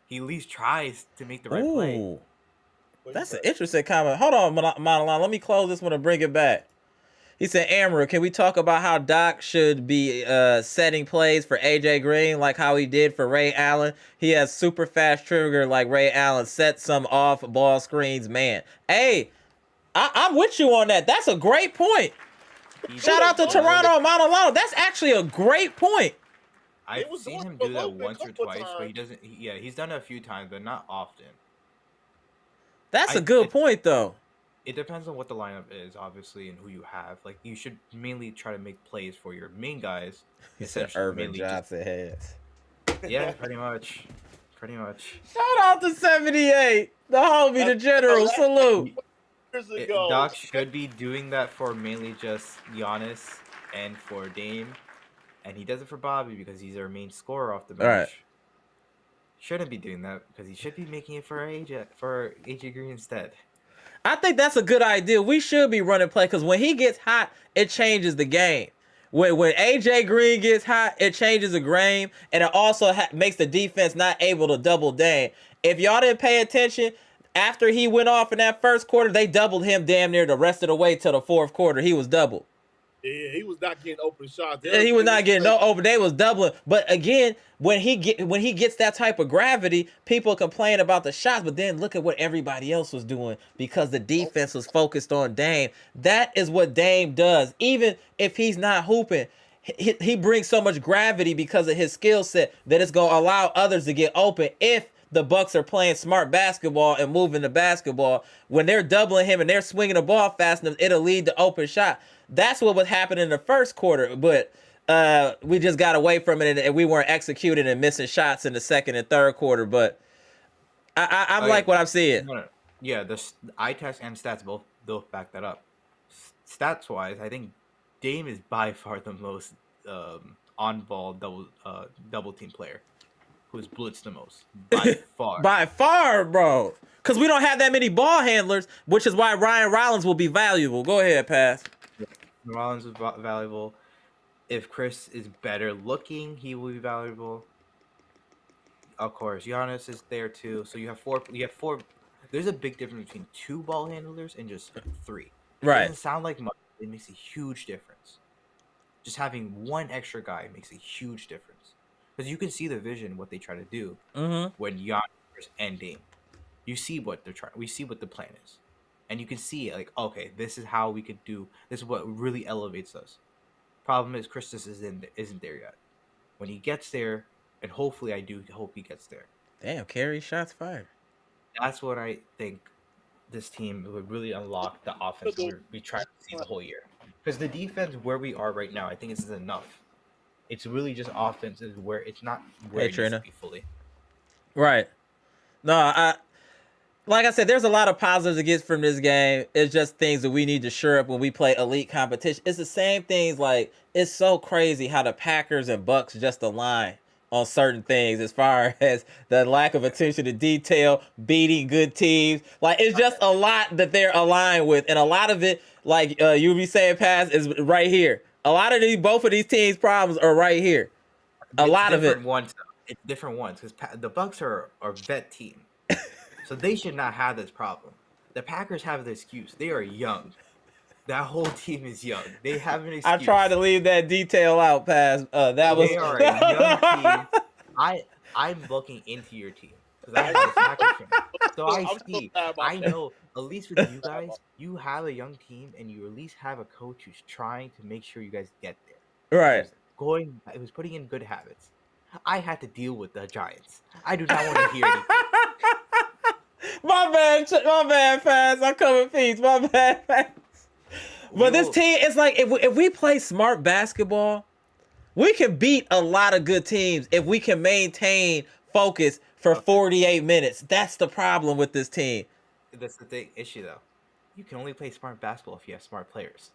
He at least tries to make the right play. That's an interesting comment. Hold on, Monologue. Let me close this one and bring it back. He said, Amara, can we talk about how Doc should be setting plays for AJ Green like how he did for Ray Allen? He has super fast trigger like Ray Allen. Set some off ball screens, man. Hey, I'm with you on that. That's a great point. Shout out to Toronto Monologue. That's actually a great point. I've seen him do that once or twice, but he doesn't. He's done it a few times, but not often. That's a good point, though. It depends on what the lineup is, obviously, and who you have. Like, you should mainly try to make plays for your main guys. He said Irvin Johnson heads. Yeah, pretty much. Shout out to 78, the homie, the general. Salute. Doc should be doing that for mainly just Giannis and for Dame, and he does it for Bobby because he's our main scorer off the bench. Right. Shouldn't be doing that because he should be making it for AJ Green instead. I think that's a good idea. We should be running play because when he gets hot, it changes the game. When AJ Green gets hot, it changes the game, and it also makes the defense not able to double Dame. If y'all didn't pay attention, after he went off in that first quarter, they doubled him damn near the rest of the way till the fourth quarter. He was doubled. Yeah, he was not getting open shots. He was not getting no open. They was doubling. But again, when he gets that type of gravity, people complain about the shots. But then look at what everybody else was doing because the defense was focused on Dame. That is what Dame does. Even if he's not hooping, he brings so much gravity because of his skill set that it's gonna allow others to get open if the Bucks are playing smart basketball and moving the basketball. When they're doubling him and they're swinging the ball fast enough, it'll lead to open shot. That's what was happening in the first quarter, but we just got away from it and we weren't executing and missing shots in the second and third quarter. But I like what I'm seeing. Yeah, the eye test and stats both back that up. Stats wise, I think Dame is by far the most on ball double team player who's blitzed the most by far. By far, bro. Because we don't have that many ball handlers, which is why Ryan Rollins will be valuable. Go ahead, Pass. Rollins is valuable. If Chris is better looking, he will be valuable. Of course, Giannis is there too. So you have four. There's a big difference between 2 ball handlers and just 3. It Right. doesn't sound like much. It makes a huge difference. Just having one extra guy makes a huge difference because you can see the vision what they try to do when Giannis and Dame. You see what they're trying. We see what the plan is. And you can see, like, okay, this is how we could do. This is what really elevates us. Problem is, Christus isn't there yet. When he gets there, and hopefully, I do hope he gets there. Damn, carry shots fired. That's what I think. This team would really unlock the offense we tried to see the whole year. Because the defense where we are right now, I think this is enough. It's really just offense is where it's not where it needs to be fully. Right. No, like I said, there's a lot of positives to get from this game. It's just things that we need to shore up when we play elite competition. It's the same things. Like, it's so crazy how the Packers and Bucks just align on certain things as far as the lack of attention to detail, beating good teams. Like, it's just a lot that they're aligned with. And a lot of it, like you be saying, Pass, is right here. A lot of both of these teams' problems are right here. A lot of it. It's different ones because the Bucks are a vet team. So they should not have this problem. The Packers have the excuse. They are young. That whole team is young. They have an excuse. I tried to leave that detail out, Pass. They are a young team. I'm looking into your team because I'm a Packers fan. So I know, at least with you guys, you have a young team and you at least have a coach who's trying to make sure you guys get there. Right. It was putting in good habits. I had to deal with the Giants. I do not want to hear anything. My bad, Faz. I come in peace. My bad, Faz. But this team, it's like if we play smart basketball, we can beat a lot of good teams if we can maintain focus for 48 minutes. That's the problem with this team. That's the issue, though. You can only play smart basketball if you have smart players.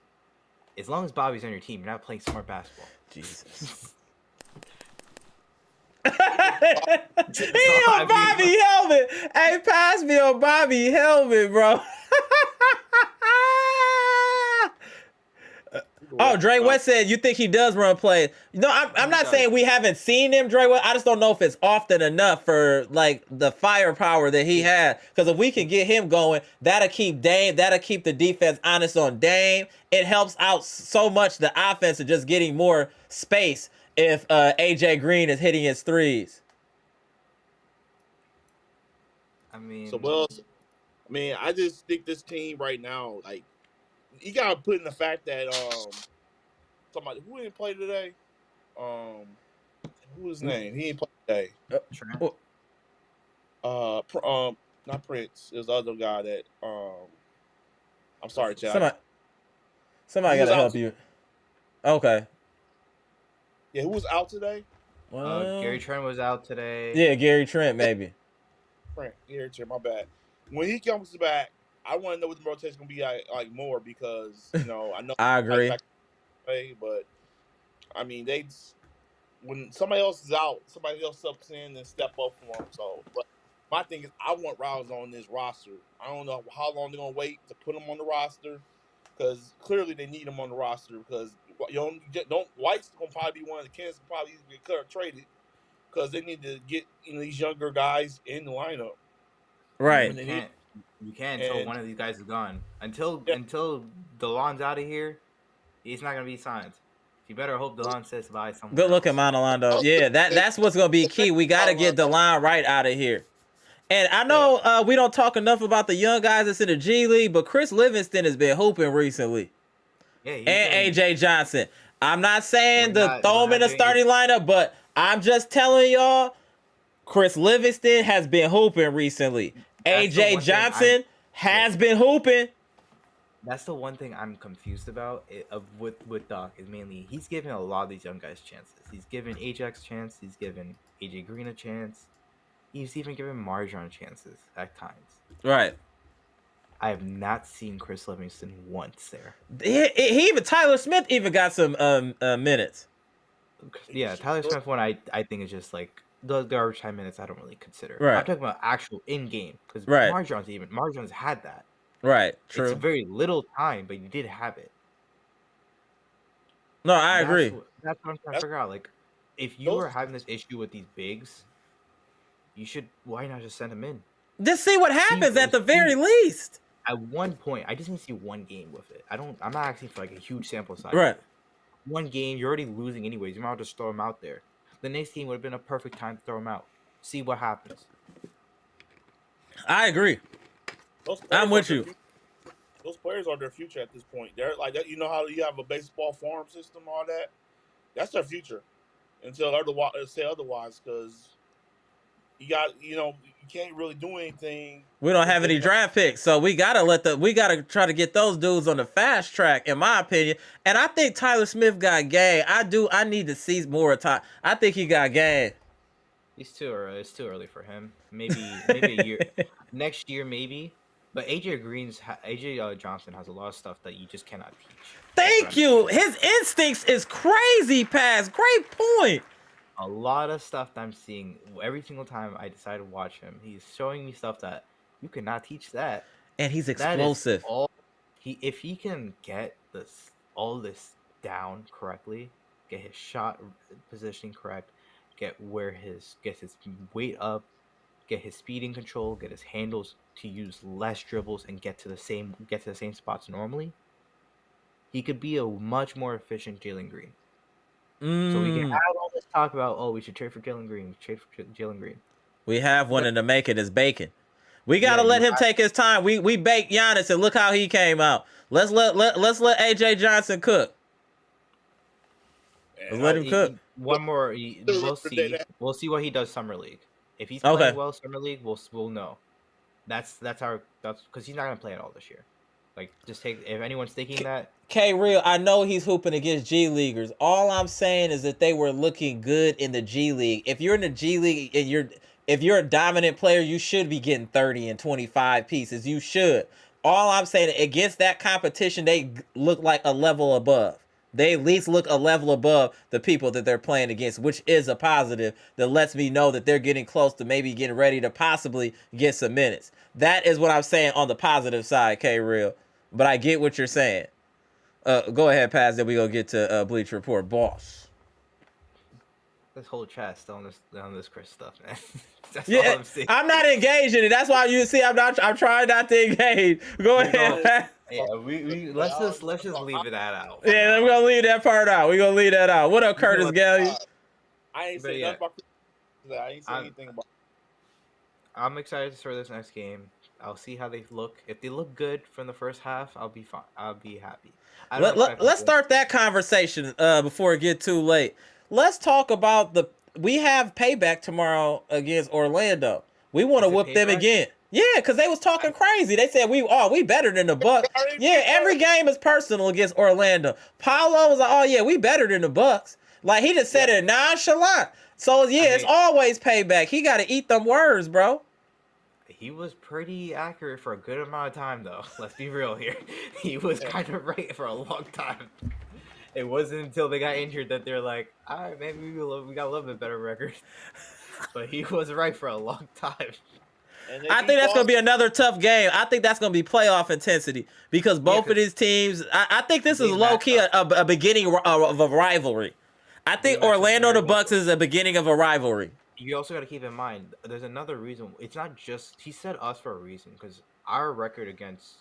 As long as Bobby's on your team, you're not playing smart basketball. Jesus. He on Bobby helmet. Hey, pass me on Bobby helmet, bro. Oh, Dre West said you think he does run plays. No, I'm not saying we haven't seen him, Dre West. I just don't know if it's often enough for like the firepower that he had. Because if we can get him going, that'll keep Dame. That'll keep the defense honest on Dame. It helps out so much the offense of just getting more space if AJ Green is hitting his threes. I mean, I just think this team right now, like, you gotta put in the fact that somebody who didn't play today, who his name? He didn't play today. Not Prince. It was the other guy that I'm sorry, Chad. Somebody gotta help you. Okay. Yeah, who was out today? Gary Trent was out today. Yeah, Gary Trent maybe. Gary Trent, my bad. When he comes back, I want to know what the rotation is going to be like more because, I know I agree. But I mean, when somebody else is out, somebody else steps in and step up for them. So, but my thing is I want Rouse on this roster. I don't know how long they're gonna wait to put him on the roster because clearly they need him on the roster because don't White's gonna probably be one of the kids that probably get cut or traded because they need to get these younger guys in the lineup. Right. You can't until one of these guys is gone. Until DeLon's out of here, he's not gonna be signed. You better hope DeLon says bye somewhere. Good looking, Monolondo. Yeah, that's what's gonna be key. We gotta get DeLon right out of here. And I know we don't talk enough about the young guys that's in the G League, but Chris Livingston has been hooping recently. Yeah, and AJ Johnson. I'm not saying throw him in the starting lineup, but I'm just telling y'all, Chris Livingston has been hooping recently. AJ Johnson has been hooping. That's the one thing I'm confused about with Doc is mainly he's giving a lot of these young guys chances. He's given Ajax a chance. He's given AJ Green a chance. He's even given Marjon chances at times. Right. I have not seen Chris Livingston once there. He even Tyler Smith even got some minutes. Yeah, Tyler Smith one I think is just like the garbage time minutes I don't really consider. Right. I'm talking about actual in game because right. Marjon's had that. Right. True. It's very little time, but you did have it. No, I agree. That's what I'm trying to figure out. Like, if you are having this issue with these bigs, why not just send them in? Just see what happens at the very least. At one point, I just need to see one game with it. I'm not asking for like a huge sample size. Right. One game, you're already losing anyways. You might as well just throw them out there. The next game would have been a perfect time to throw them out. See what happens. I agree. I'm with you. Those players are their future at this point. They're like that. You know how you have a baseball farm system, all that. That's their future. Until say otherwise, because you can't really do anything. We don't have any draft picks, so we gotta try to get those dudes on the fast track, in my opinion. And I think Tyler Smith got game. I need to see more of Ty. I think he got game. He's too early. It's too early for him. Maybe a year. Next year, maybe. But AJ Johnson has a lot of stuff that you just cannot teach. Thank you. His instincts is crazy, Pass. Great point. A lot of stuff that I'm seeing every single time I decide to watch him. He's showing me stuff that you cannot teach that. And he's explosive. If he can get all this down correctly, get his shot positioning correct, get his weight up, get his speed in control, get his handles to use less dribbles and get to the same spots normally, he could be a much more efficient Jalen Green. So we can have all this talk about, we should trade for Jalen Green. We have one in the making. Is bacon. We gotta let him take his time. We baked Giannis and look how he came out. Let's let AJ Johnson cook. Let's let him cook. One more. We'll see. We'll see what he does summer league. If he's playing well summer league, we'll know. That's because he's not gonna play at all this year. Like, just take if anyone's thinking that. Real, I know he's hooping against G Leaguers. All I'm saying is that they were looking good in the G League. If you're in the G League and if you're a dominant player, you should be getting 30 and 25 pieces. You should. All I'm saying, against that competition, they look like a level above. They at least look a level above the people that they're playing against, which is a positive that lets me know that they're getting close to maybe getting ready to possibly get some minutes. That is what I'm saying on the positive side, Real. But I get what you're saying. Go ahead, Paz. Then we go get to Bleach Report, boss. This whole chat still on this Chris stuff, man. That's all I'm seeing. I'm not engaged in it. That's why you see I'm trying not to engage. Go ahead. Yeah, let's just leave that out. Yeah, we're gonna leave that part out. We're gonna leave that out. What up, Curtis Galley? I ain't saying nothing about that. I ain't saying anything about. I'm excited to start this next game. I'll see how they look. If they look good from the first half, I'll be fine. I'll be happy. Let's start that conversation before it get too late. Let's talk about we have payback tomorrow against Orlando. We want to whoop them again. Yeah, because they was talking crazy. They said we better than the Bucks. Yeah, every game is personal against Orlando. Paolo was like, we better than the Bucks. Like, he just said it nonchalant. So it's always payback. He got to eat them words, bro. He was pretty accurate for a good amount of time, though. Let's be real here. He was kind of right for a long time. It wasn't until they got injured that they're like, all right, maybe we got a little bit better record. But he was right for a long time. And they I beat think that's going to be Boston. another tough game. I think that's going to be playoff intensity because both of these teams. I think this is They low match key up. a beginning of a rivalry. I They think match up Orlando very the well. Bucks is the beginning of a rivalry. You also got to keep in mind, there's another reason. It's not just he said us for a reason because our record against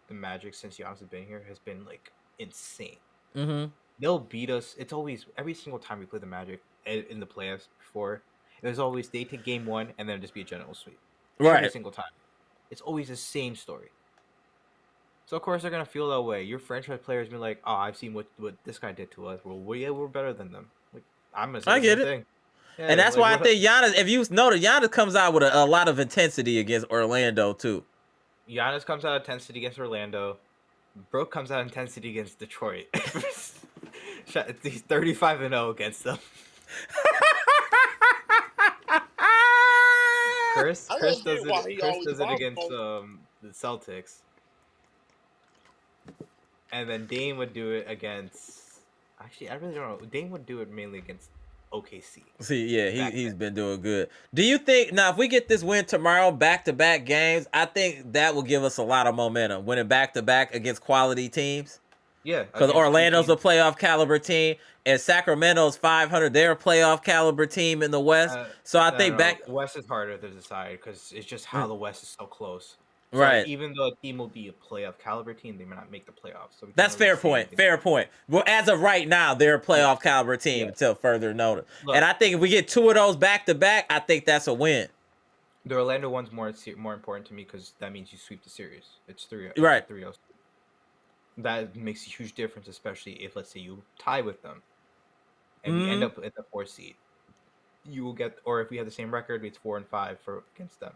the Magic since Giannis has been here has been like insane. Mm-hmm. They'll beat us. It's always every single time we play the Magic in the playoffs before. It was always they take game one and then just be a general sweep. Every Right. single time. It's always the same story. So of course they're gonna feel that way. Your franchise players be like, "Oh, I've seen what this guy did to us. Well, we're better than them." Like I'm gonna say I the get same it. thing. Yeah, And that's like, why I what- think Giannis, if you notice, Giannis comes out with a lot of intensity against Orlando, too. Giannis comes out of intensity against Orlando. Brook comes out of intensity against Detroit. He's 35-0 against them. Chris I does don't get why he it. Chris always does it bothers against him. the Celtics, and then Dame would do it against. Actually, I really don't know. Dame would do it mainly against OKC. See, yeah, Back he's then. been doing good. Do you think, now, if we get this win tomorrow, back-to-back games, I think that will give us a lot of momentum, winning back-to-back against quality teams. Yeah, Because against two Orlando's a teams. playoff caliber team, and Sacramento's 500. They're a playoff caliber team in the West. So I think back. West is harder to decide because it's just how the West is so close. So Right. like, even though a team will be a playoff caliber team, they may not make the playoffs. So we That's can't really fair say point. anything. Fair point. Well, as of right now, they're a playoff caliber team Yeah. until further notice. Look. And I think if we get two of those back to back, I think that's a win. The Orlando one's more important to me because that means you sweep the series. It's 3-0. Right. 3-0. That makes a huge difference, especially if, let's say, you tie with them and we end up at the 4th seed. You will get, or if we have the same record, it's 4-5 against them.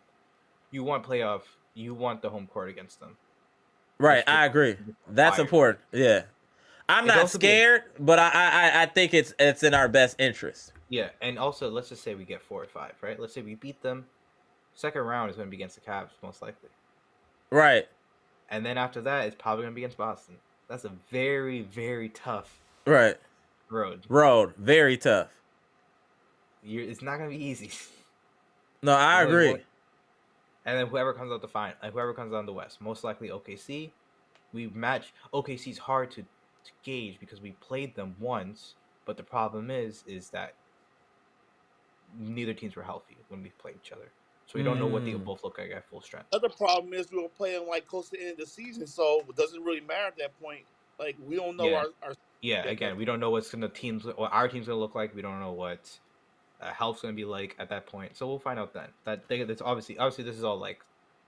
You want playoff. You want the home court against them. Right, That's I agree. That's fire. important. Yeah, I'm It's not also big. scared, but I think it's in our best interest. Yeah, and also let's just say we get 4 or 5, right? Let's say we beat them. Second round is going to be against the Cavs, most likely. Right, And then after that, it's probably going to be against Boston. That's a very, very tough right. road. Road, very tough. It's not going to be easy. No, I Only agree. one- And then whoever comes out whoever comes out in the West, most likely OKC. We match. OKC's hard to gauge because we played them once, but the problem is that neither teams were healthy when we played each other, so we don't know what they both look like at full strength. Other problem is we were playing like close to the end of the season, so it doesn't really matter at that point. Like we don't know Yeah. our Yeah, again, we don't know what's gonna our team's gonna look like. We don't know what health's gonna be like at that point. So we'll find out then. That's obviously this is all like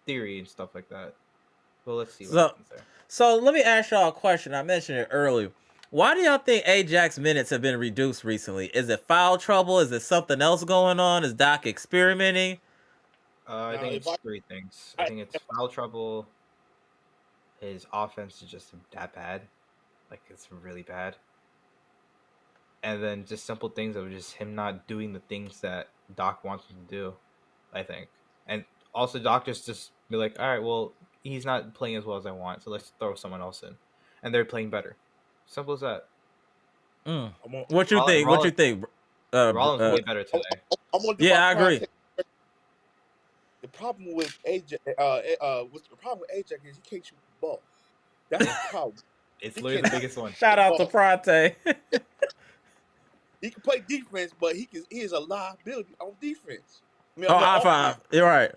theory and stuff like that. Well, let's see what happens there. So let me ask y'all a question. I mentioned it earlier. Why do y'all think Ajax minutes have been reduced recently? Is it foul trouble? Is it something else going on? Is Doc experimenting? I Now, think if it's three things. I think it's foul trouble. His offense is just that bad. Like, it's really bad. And then just simple things of just him not doing the things that Doc wants him to do, I think. And also Doc just be like, all right, well, he's not playing as well as I want, so let's throw someone else in. And they're playing better. Simple as that. What you think? What you think? Rollins way better today. Yeah, I agree. The problem with Ajax, is he can't shoot the ball. That's the problem. It's literally the biggest one. Shout out to Prate. He can play defense, but he is a liability on defense. I mean, Oh, on high offense. five. You're right.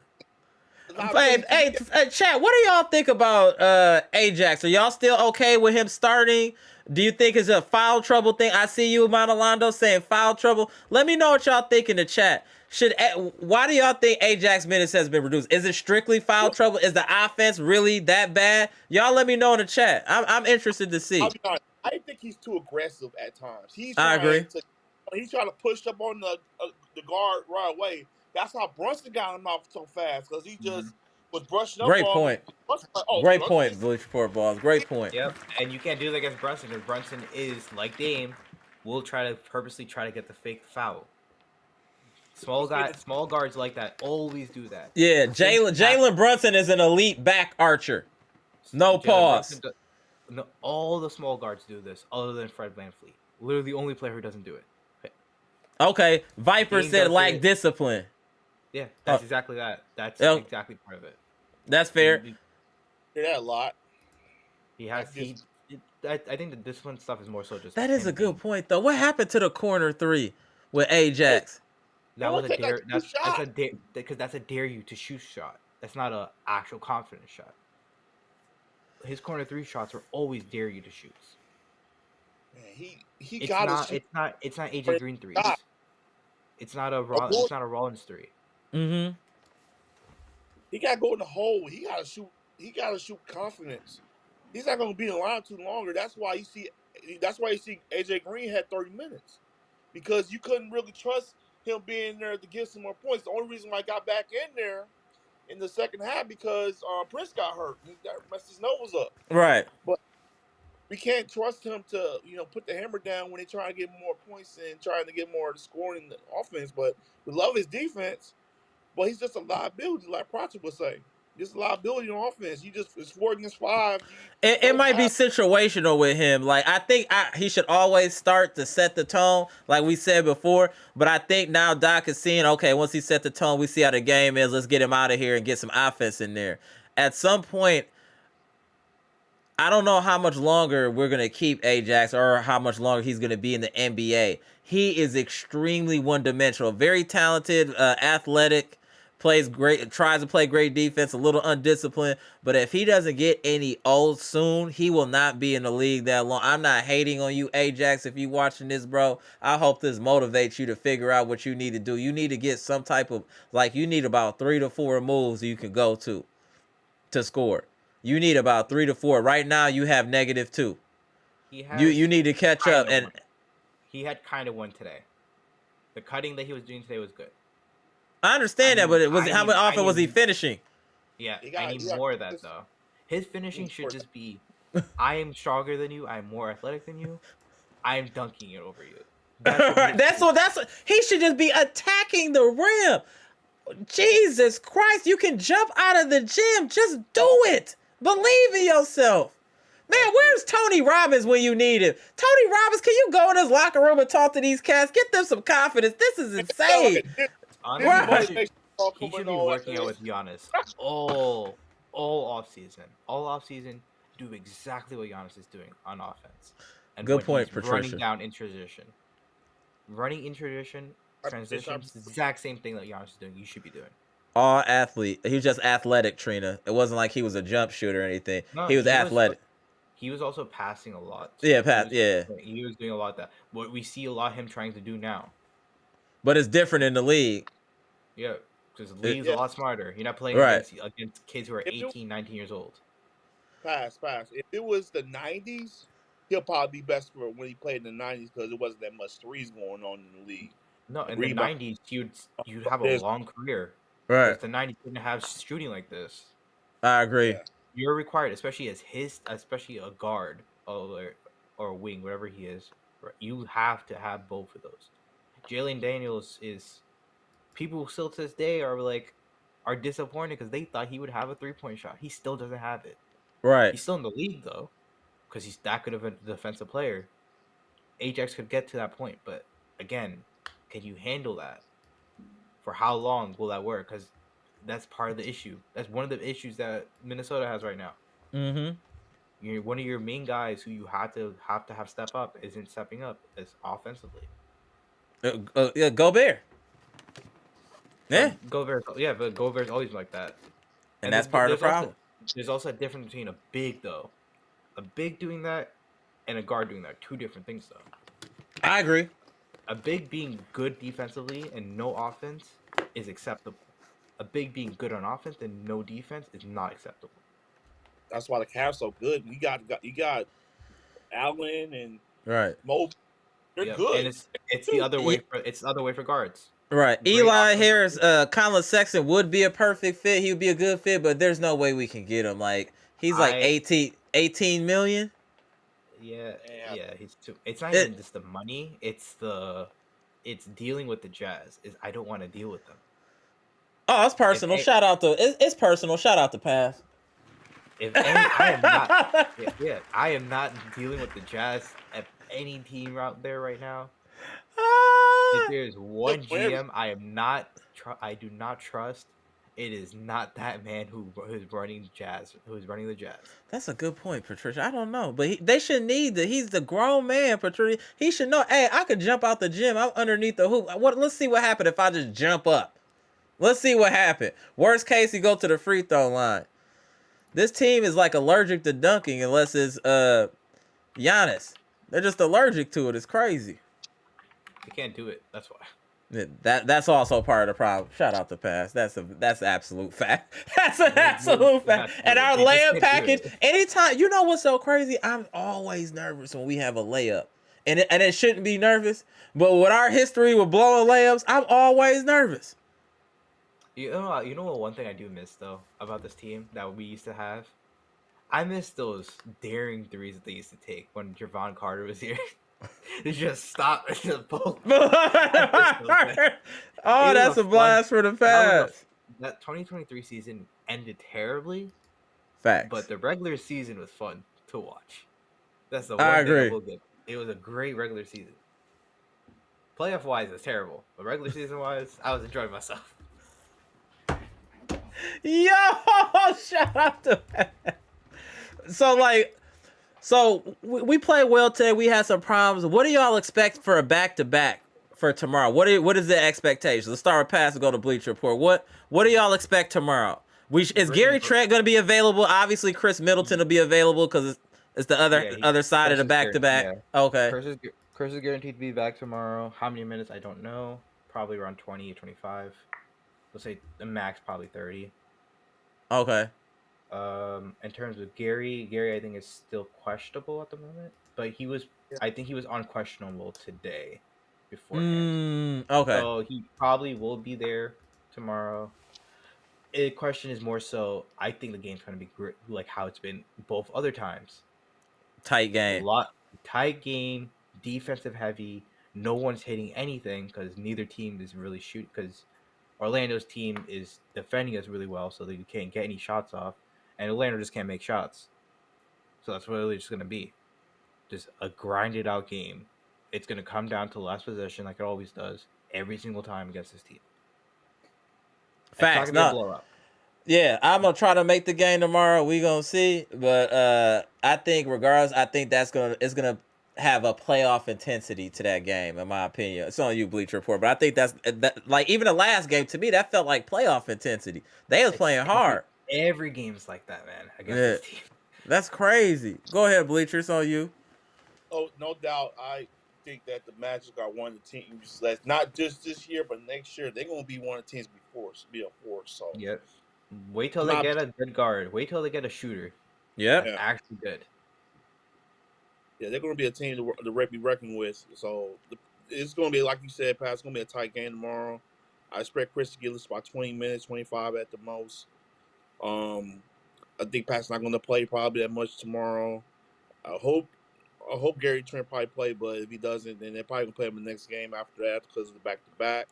Hey, chat, what do y'all think about Ajax? Are y'all still okay with him starting? Do you think it's a foul trouble thing? I see you, Monolando, saying foul trouble. Let me know what y'all think in the chat. Why do y'all think Ajax minutes has been reduced? Is it strictly foul trouble? Is the offense really that bad? Y'all let me know in the chat. I'm interested to see. I'll be honest, I think he's too aggressive at times. I agree. He's trying to push up on the guard right away. That's how Brunson got him off so fast because he just was brushing up. Great on point. Great point, Bleach Report Balls. Great point. Yep, and you can't do that against Brunson because Brunson is, like Dame, will purposely try to get the fake foul. Small guards like that always do that. Yeah, Jalen Brunson is an elite back archer. No pause. All the small guards do this, other than Fred VanVleet. Literally the only player who doesn't do it. Okay, Viper Dame said does lack it. discipline. Yeah, that's exactly that. That's Oh, exactly part of it. that's fair. Hear that a lot. He has That's just- I think the discipline stuff is more so just That is him a good being. point, though. What happened to the corner three with Ajax? That Well, was a take, like, dare. two That's a shots. dare because that's a dare you to shoot shot. That's not a actual confidence shot. His corner three shots are always dare you to shoot. Man, he It's got not. to shoot. It's not AJ Green threes. Shot. It's not a A bull- It's not a Rollins three. Mm-hmm. He got to go in the hole. He got to shoot. He got to shoot confidence. He's not going to be in line too longer. That's why you see. That's why you see AJ Green had 30 minutes because you couldn't really trust him being there to get some more points. The only reason why I got back in there in the second half because Prince got hurt. He messed his nose up. Right. But we can't trust him to, put the hammer down when they try to get more points and trying to get more scoring in the offense. But we love his defense, but he's just a liability, like Pracha would say. Just a liability on offense. It's 4 against 5. It might be situational with him. Like, I think he should always start to set the tone, like we said before. But I think now Doc is seeing, okay, once he set the tone, we see how the game is. Let's get him out of here and get some offense in there. At some point, I don't know how much longer we're going to keep Ajax or how much longer he's going to be in the NBA. He is extremely one-dimensional, very talented, athletic, plays great, tries to play great defense, a little undisciplined. But if he doesn't get any old soon, he will not be in the league that long. I'm not hating on you, Ajax, if you watching this, bro. I hope this motivates you to figure out what you need to do. You need to get some type of, you need about 3 to 4 moves you can go to score. You need about 3 to 4. Right now, you have -2. You need to catch up. And he had kind of one today. The cutting that he was doing today was good. I understand that, but how often was he finishing? Yeah, I need more of that though. His finishing should just be, I am stronger than you. I am more athletic than you. I am dunking it over you. That's what he should just be attacking the rim. Jesus Christ, you can jump out of the gym. Just do it. Believe in yourself. Man, where's Tony Robbins when you need him? Tony Robbins, can you go in his locker room and talk to these cats? Get them some confidence. This is insane. Honestly, he should be working out with Giannis all off season. All off season, do exactly what Giannis is doing on offense. And good point, Patricia. Running down in transition. Running in transition, it's the exact same thing that Giannis is doing. You should be doing. All athlete. He was just athletic, Trina. It wasn't like he was a jump shooter or anything. No, he was athletic. He was also passing a lot. Too. He was doing a lot of that. What we see a lot of him trying to do now. But it's different in the league. Yeah, because the league's a lot smarter. You're not playing against kids who are 18, 19 years old. Pass. If it was the 90s, he'll probably be best for when he played in the 90s because there wasn't that much threes going on in the league. No, in the 90s, you'd have a long career. Right. The 90s didn't have shooting like this. I agree. Yeah. You're required, especially especially a guard or a wing, whatever he is. You have to have both of those. Jalen Daniels is. People still to this day are disappointed because they thought he would have a 3-point shot. He still doesn't have it. Right. He's still in the league though, because he's that good of a defensive player. Ajax could get to that point, but again, can you handle that? For how long will that work? Because that's part of the issue. That's one of the issues that Minnesota has right now. Mm-hmm. One of your main guys who you have to have step up isn't stepping up as offensively. Yeah, Gobert. Yeah, Gobert. Yeah, but Gobert's always like that, and that's part of the problem. There's also a difference between a big doing that, and a guard doing that. Two different things though. I agree. A big being good defensively and no offense is acceptable. A big being good on offense and no defense is not acceptable. That's why the Cavs so good. You got Allen and Mo. They're good. And it's the other way. It's the other way for guards. Right. Eli Harris, Colin Sexton would be a perfect fit. He would be a good fit, but there's no way we can get him. Like, he's like 18 million. Yeah, he's too. It's not even just the money. It's dealing with the Jazz. I don't want to deal with them. Oh, it's personal. Shout out it's personal. Shout out to Pass. I am not dealing with the Jazz at any team out there right now. If there's one GM I am not do not trust. It is not that man who's running the Jazz. That's a good point, Patricia. I don't know, but they should need that. He's the grown man, Patricia. He should know. Hey, I could jump out the gym. I'm underneath the hoop. Let's see what happened if I just jump up. Let's see what happened. Worst case, he go to the free throw line. This team is like allergic to dunking unless it's Giannis. They're just allergic to it. It's crazy. They can't do it. That's why. That's also part of the problem. Shout out to Pass. That's absolute fact. That's an absolute fact. And our layup package, anytime, you know what's so crazy? I'm always nervous when we have a layup. And it shouldn't be nervous. But with our history with blowing layups, I'm always nervous. You know what? One thing I do miss though about this team that we used to have, I miss those daring threes that they used to take when Javon Carter was here. They just stop and just pull. Oh, that's a blast for the past. That 2023 season ended terribly. Facts. But the regular season was fun to watch. That's the I one agree. thing I will give. It was a great regular season. Playoff wise, it's terrible. But regular season wise, I was enjoying myself. Yo, shout out to that. So we played well today. We had some problems. What do y'all expect for a back-to-back for tomorrow? What is the expectation? Let's start with Pass and go to Bleach Report. What do y'all expect tomorrow? Is Gary Trent going to be available? Obviously, Chris Middleton will be available because it's the other side of the back-to-back. Yeah. Okay. Chris is guaranteed to be back tomorrow. How many minutes? I don't know. Probably around 20, 25. Let's say the max probably 30. Okay. In terms of Gary I think is still questionable at the moment, but I think he was unquestionable today beforehand. Okay. So he probably will be there tomorrow. The question is more so, I think the game's going to be great, like how it's been both other times. Tight game. Tight game, defensive heavy. No one's hitting anything because neither team is really shooting, because Orlando's team is defending us really well, so they can't get any shots off, and Orlando just can't make shots. So that's really just going to be just a grinded out game. It's going to come down to last possession like it always does every single time against this team. Facts. Blow up. Yeah, I'm gonna try to make the game tomorrow. We gonna see, but I think regardless, I think it's gonna have a playoff intensity to that game, in my opinion. It's on you, Bleach Report, but I think that like even the last game to me that felt like playoff intensity. They was playing hard. Every game's like that, man. Against this team. That's crazy. Go ahead, Bleacher. It's on you. Oh, no doubt. I think that the Magic are one of the teams that's not just this year, but next year they're gonna be one of the teams be a force. So yep. Wait till they get a good guard. Wait till they get a shooter. Yep. Yeah. Actually good. Yeah, they're going to be a team to be reckoned with. So it's going to be, like you said, Pat, it's going to be a tight game tomorrow. I expect Chris to get us about 20 minutes, 25 at the most. I think Pat's not going to play probably that much tomorrow. I hope Gary Trent probably play, but if he doesn't, then they're probably going to play him the next game after that because of the back-to-back.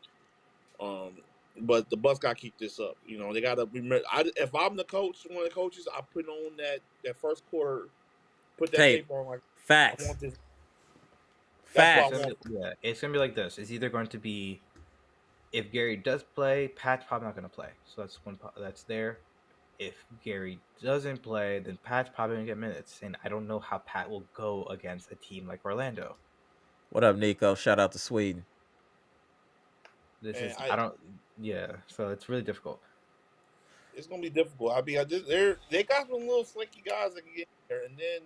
But the Bucks got to keep this up. You know, they got to remember. If I'm the coach, one of the coaches, I put on that first quarter, put that tape on like. Facts. Facts. Yeah, it's gonna be like this. It's either going to be, if Gary does play, Pat's probably not gonna play. So that's one that's there. If Gary doesn't play, then Pat's probably gonna get minutes, and I don't know how Pat will go against a team like Orlando. What up, Nico? Shout out to Sweden. So it's really difficult. It's gonna be difficult. They got some little flaky guys that can get there, and then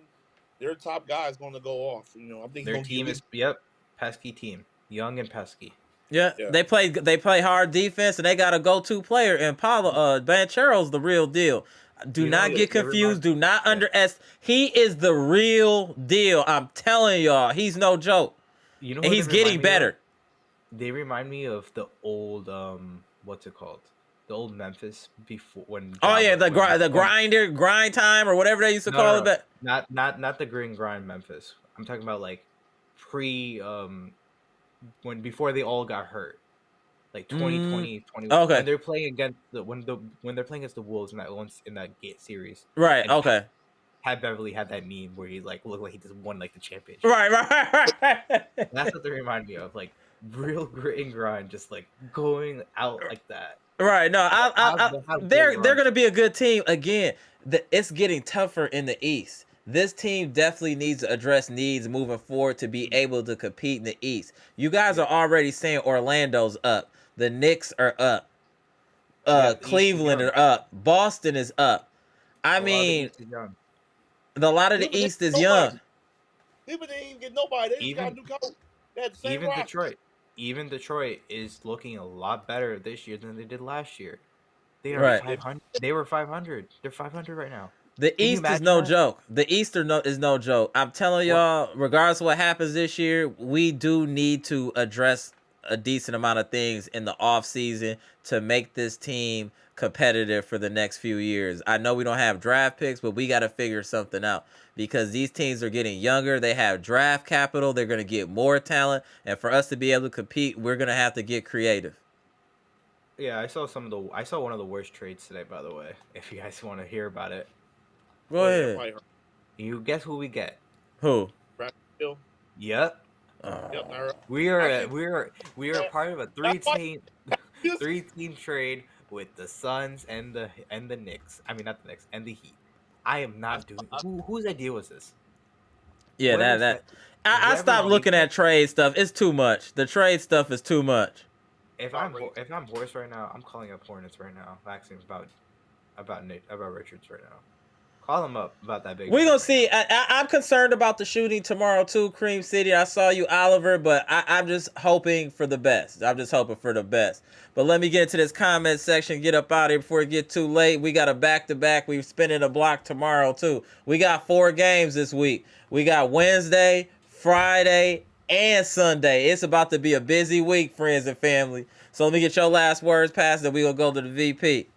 their top guy is going to go off. You know, I think their team is pesky team, young and pesky. Yeah, they play hard defense, and they got a go-to player in Paulo. Banchero's the real deal. Do not get confused. Do not underestimate. He is the real deal. I'm telling y'all, he's no joke. You know, and he's getting better. They remind me of the old what's it called? The old Memphis before when. The grind time or whatever they used to call it. But not the grind Memphis. I'm talking about like before they all got hurt, like 2020, 21. Okay. When they're playing against when they're playing against the Wolves in that gate series. Right. Okay. Pat Beverly had that meme where he like looked like he just won like the championship. Right. That's what they remind me of. Like real grit and grind, just like going out like that. Right. No, They have they're great they're runs. gonna be a good team again. It's getting tougher in the East. This team definitely needs to address needs moving forward to be able to compete in the East. You guys Yeah. are already saying Orlando's up. The Knicks are up. Yeah, the East is Cleveland young. are up. Boston is up. I A lot of the mean, East is young. a lot of the Cleveland didn't East get is nobody. young. Cleveland didn't even get nobody. They just got a Even new coach. They had the same even roster. Detroit, even Detroit is looking a lot better this year than they did last year. They are Right. 500. They were 500. They're 500 right now. The Can you East is imagine no that? joke. The East is no joke. I'm telling What? y'all, regardless of what happens this year, we do need to address a decent amount of things in the off season to make this team competitive for the next few years. I know we don't have draft picks, but we got to figure something out because these teams are getting younger. They have draft capital. They're going to get more talent. And for us to be able to compete, we're going to have to get creative. Yeah, I saw one of the worst trades today, by the way. If you guys want to hear about it, Go Yeah, ahead. probably heard. you guess who we get? Who? Brad Hill. Yep. Yep, I heard. We I are can't- we are part of a That's why- three team trade with the Suns and the Knicks. I mean, not the Knicks and the Heat. I am not doing. Whose idea was this? Yeah, Whoever that. said- I whoever stopped made looking that- at trade stuff. It's too much. The trade stuff is too much. If I'm Horst right now, I'm calling up Hornets right now. Asking about Richards right now. Call him up about that big. We're man gonna right see. now. I'm concerned about the shooting tomorrow too, Cream City. I saw you, Oliver, but I'm just hoping for the best. I'm just hoping for the best. But let me get into this comment section. Get up out of here before it get too late. We got a back-to-back. We're spinning a block tomorrow too. We got 4 games this week. We got Wednesday, Friday, and Sunday. It's about to be a busy week, friends and family. So let me get your last words passed, and we gonna go to the VP.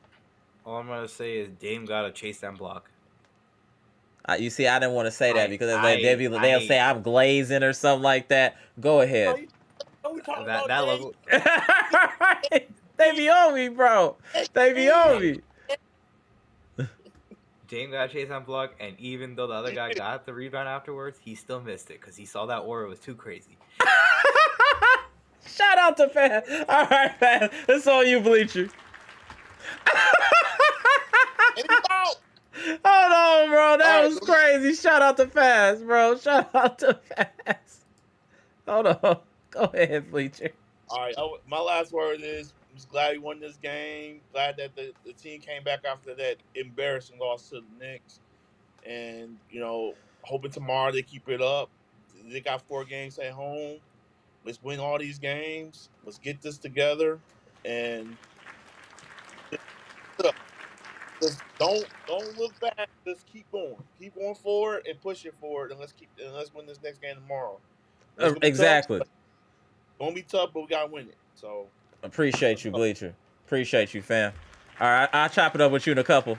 All I'm gonna say is Dame got to chase that block. You see, I didn't want to say that because they'll I say I'm glazing or something like that. Go ahead. Don't we talking that about that Dame? logo. They be on me, bro. They be on me. Dame got to chase that block, and even though the other guy got the rebound afterwards, he still missed it because he saw that aura was too crazy. Shout out to Fan. All right, Fan. It's on you, Bleacher. And he's out. Hold on, bro. That All right, was crazy. Shout out to Fast, bro. Shout out to Fast. Hold on. Go ahead, Bleacher. All right. My last word is I'm just glad we won this game. Glad that the team came back after that embarrassing loss to the Knicks. And, hoping tomorrow they keep it up. They got 4 games at home. Let's win all these games. Let's get this together. And just don't look back. Just keep going. Keep going forward and push it forward. And let's win this next game tomorrow. It's gonna be Exactly. tough. Gonna be tough, but we gotta win it. So Appreciate you, Bleacher. Appreciate you, fam. All right, I'll chop it up with you in a couple.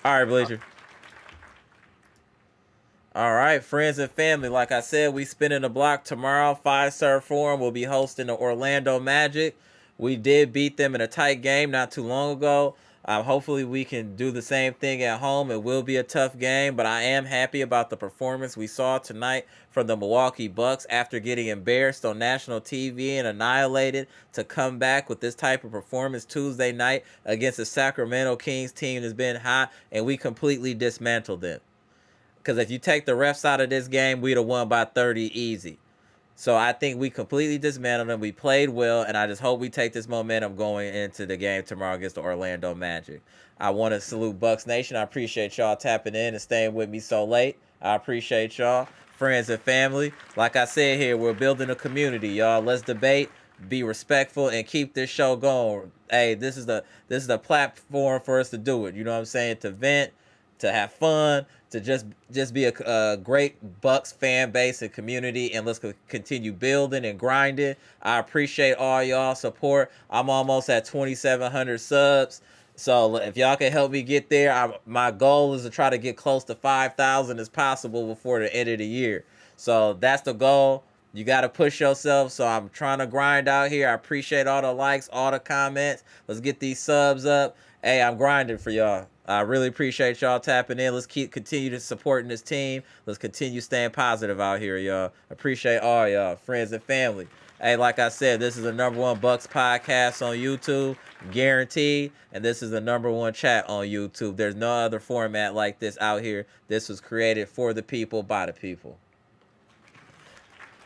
All right, Bleacher. All right, friends and family. Like I said, we spinning the block tomorrow. Fiserv Forum will be hosting the Orlando Magic. We did beat them in a tight game not too long ago. Hopefully we can do the same thing at home. It will be a tough game, but I am happy about the performance we saw tonight from the Milwaukee Bucks after getting embarrassed on national TV and annihilated to come back with this type of performance Tuesday night against the Sacramento Kings team that's been hot, and we completely dismantled them. Because if you take the refs out of this game, we'd have won by 30 easy. So I think we completely dismantled them. We played well, and I just hope we take this momentum going into the game tomorrow against the Orlando Magic. I want to salute Bucks Nation. I appreciate y'all tapping in and staying with me so late. I appreciate y'all, friends and family. Like I said here, we're building a community, y'all. Let's debate, be respectful, and keep this show going. Hey, this is the platform for us to do it. You know what I'm saying? To vent, to have fun, to just be a great Bucks fan base and community, and let's continue building and grinding. I appreciate all y'all support. I'm almost at 2,700 subs, so if y'all can help me get there, my goal is to try to get close to 5,000 as possible before the end of the year. So that's the goal. You got to push yourself, so I'm trying to grind out here. I appreciate all the likes, all the comments. Let's get these subs up. Hey, I'm grinding for y'all. I really appreciate y'all tapping in. Let's continue to supporting this team. Let's continue staying positive out here, y'all. Appreciate all y'all, friends and family. Hey, like I said, this is the #1 Bucks podcast on YouTube, guaranteed. And this is the #1 chat on YouTube. There's no other format like this out here. This was created for the people, by the people.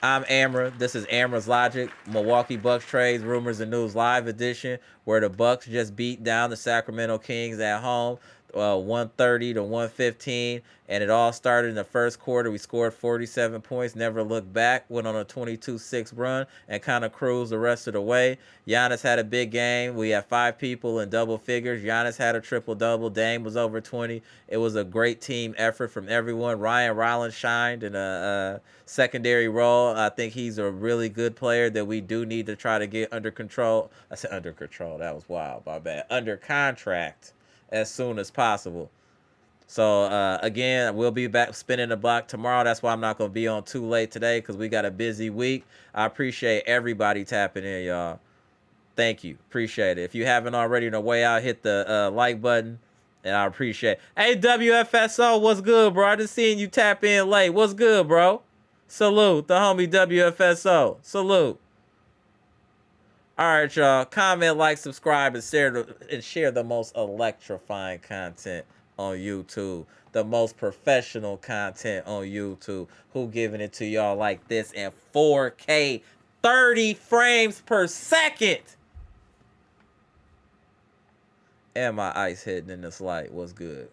I'm Amara. This is Amara's Logic, Milwaukee Bucks Trades, Rumors, and News Live edition, where the Bucks just beat down the Sacramento Kings at home, 130 to 115, and it all started in the first quarter. We scored 47 points, never looked back, went on a 22-6 run, and kind of cruised the rest of the way. Giannis had a big game. We had 5 people in double figures. Giannis had a triple-double. Dame was over 20. It was a great team effort from everyone. Ryan Rollins shined in a secondary role. I think he's a really good player that we do need to try to get under control. I said under control. That was wild. My bad. Under contract as soon as possible. So, again, we'll be back spinning the block tomorrow. That's why I'm not going to be on too late today, because we got a busy week. I appreciate everybody tapping in, y'all. Thank you. Appreciate it. If you haven't already on the way out, hit the like button, and I appreciate it. Hey, WFSO, what's good, bro? I just seen you tap in late. What's good, bro? Salute, the homie WFSO. Salute. All right, y'all. Comment, like, subscribe, and share the most electrifying content on YouTube. The most professional content on YouTube. Who giving it to y'all like this in 4K, 30 frames per second? And my ice hitting in this light. What's good?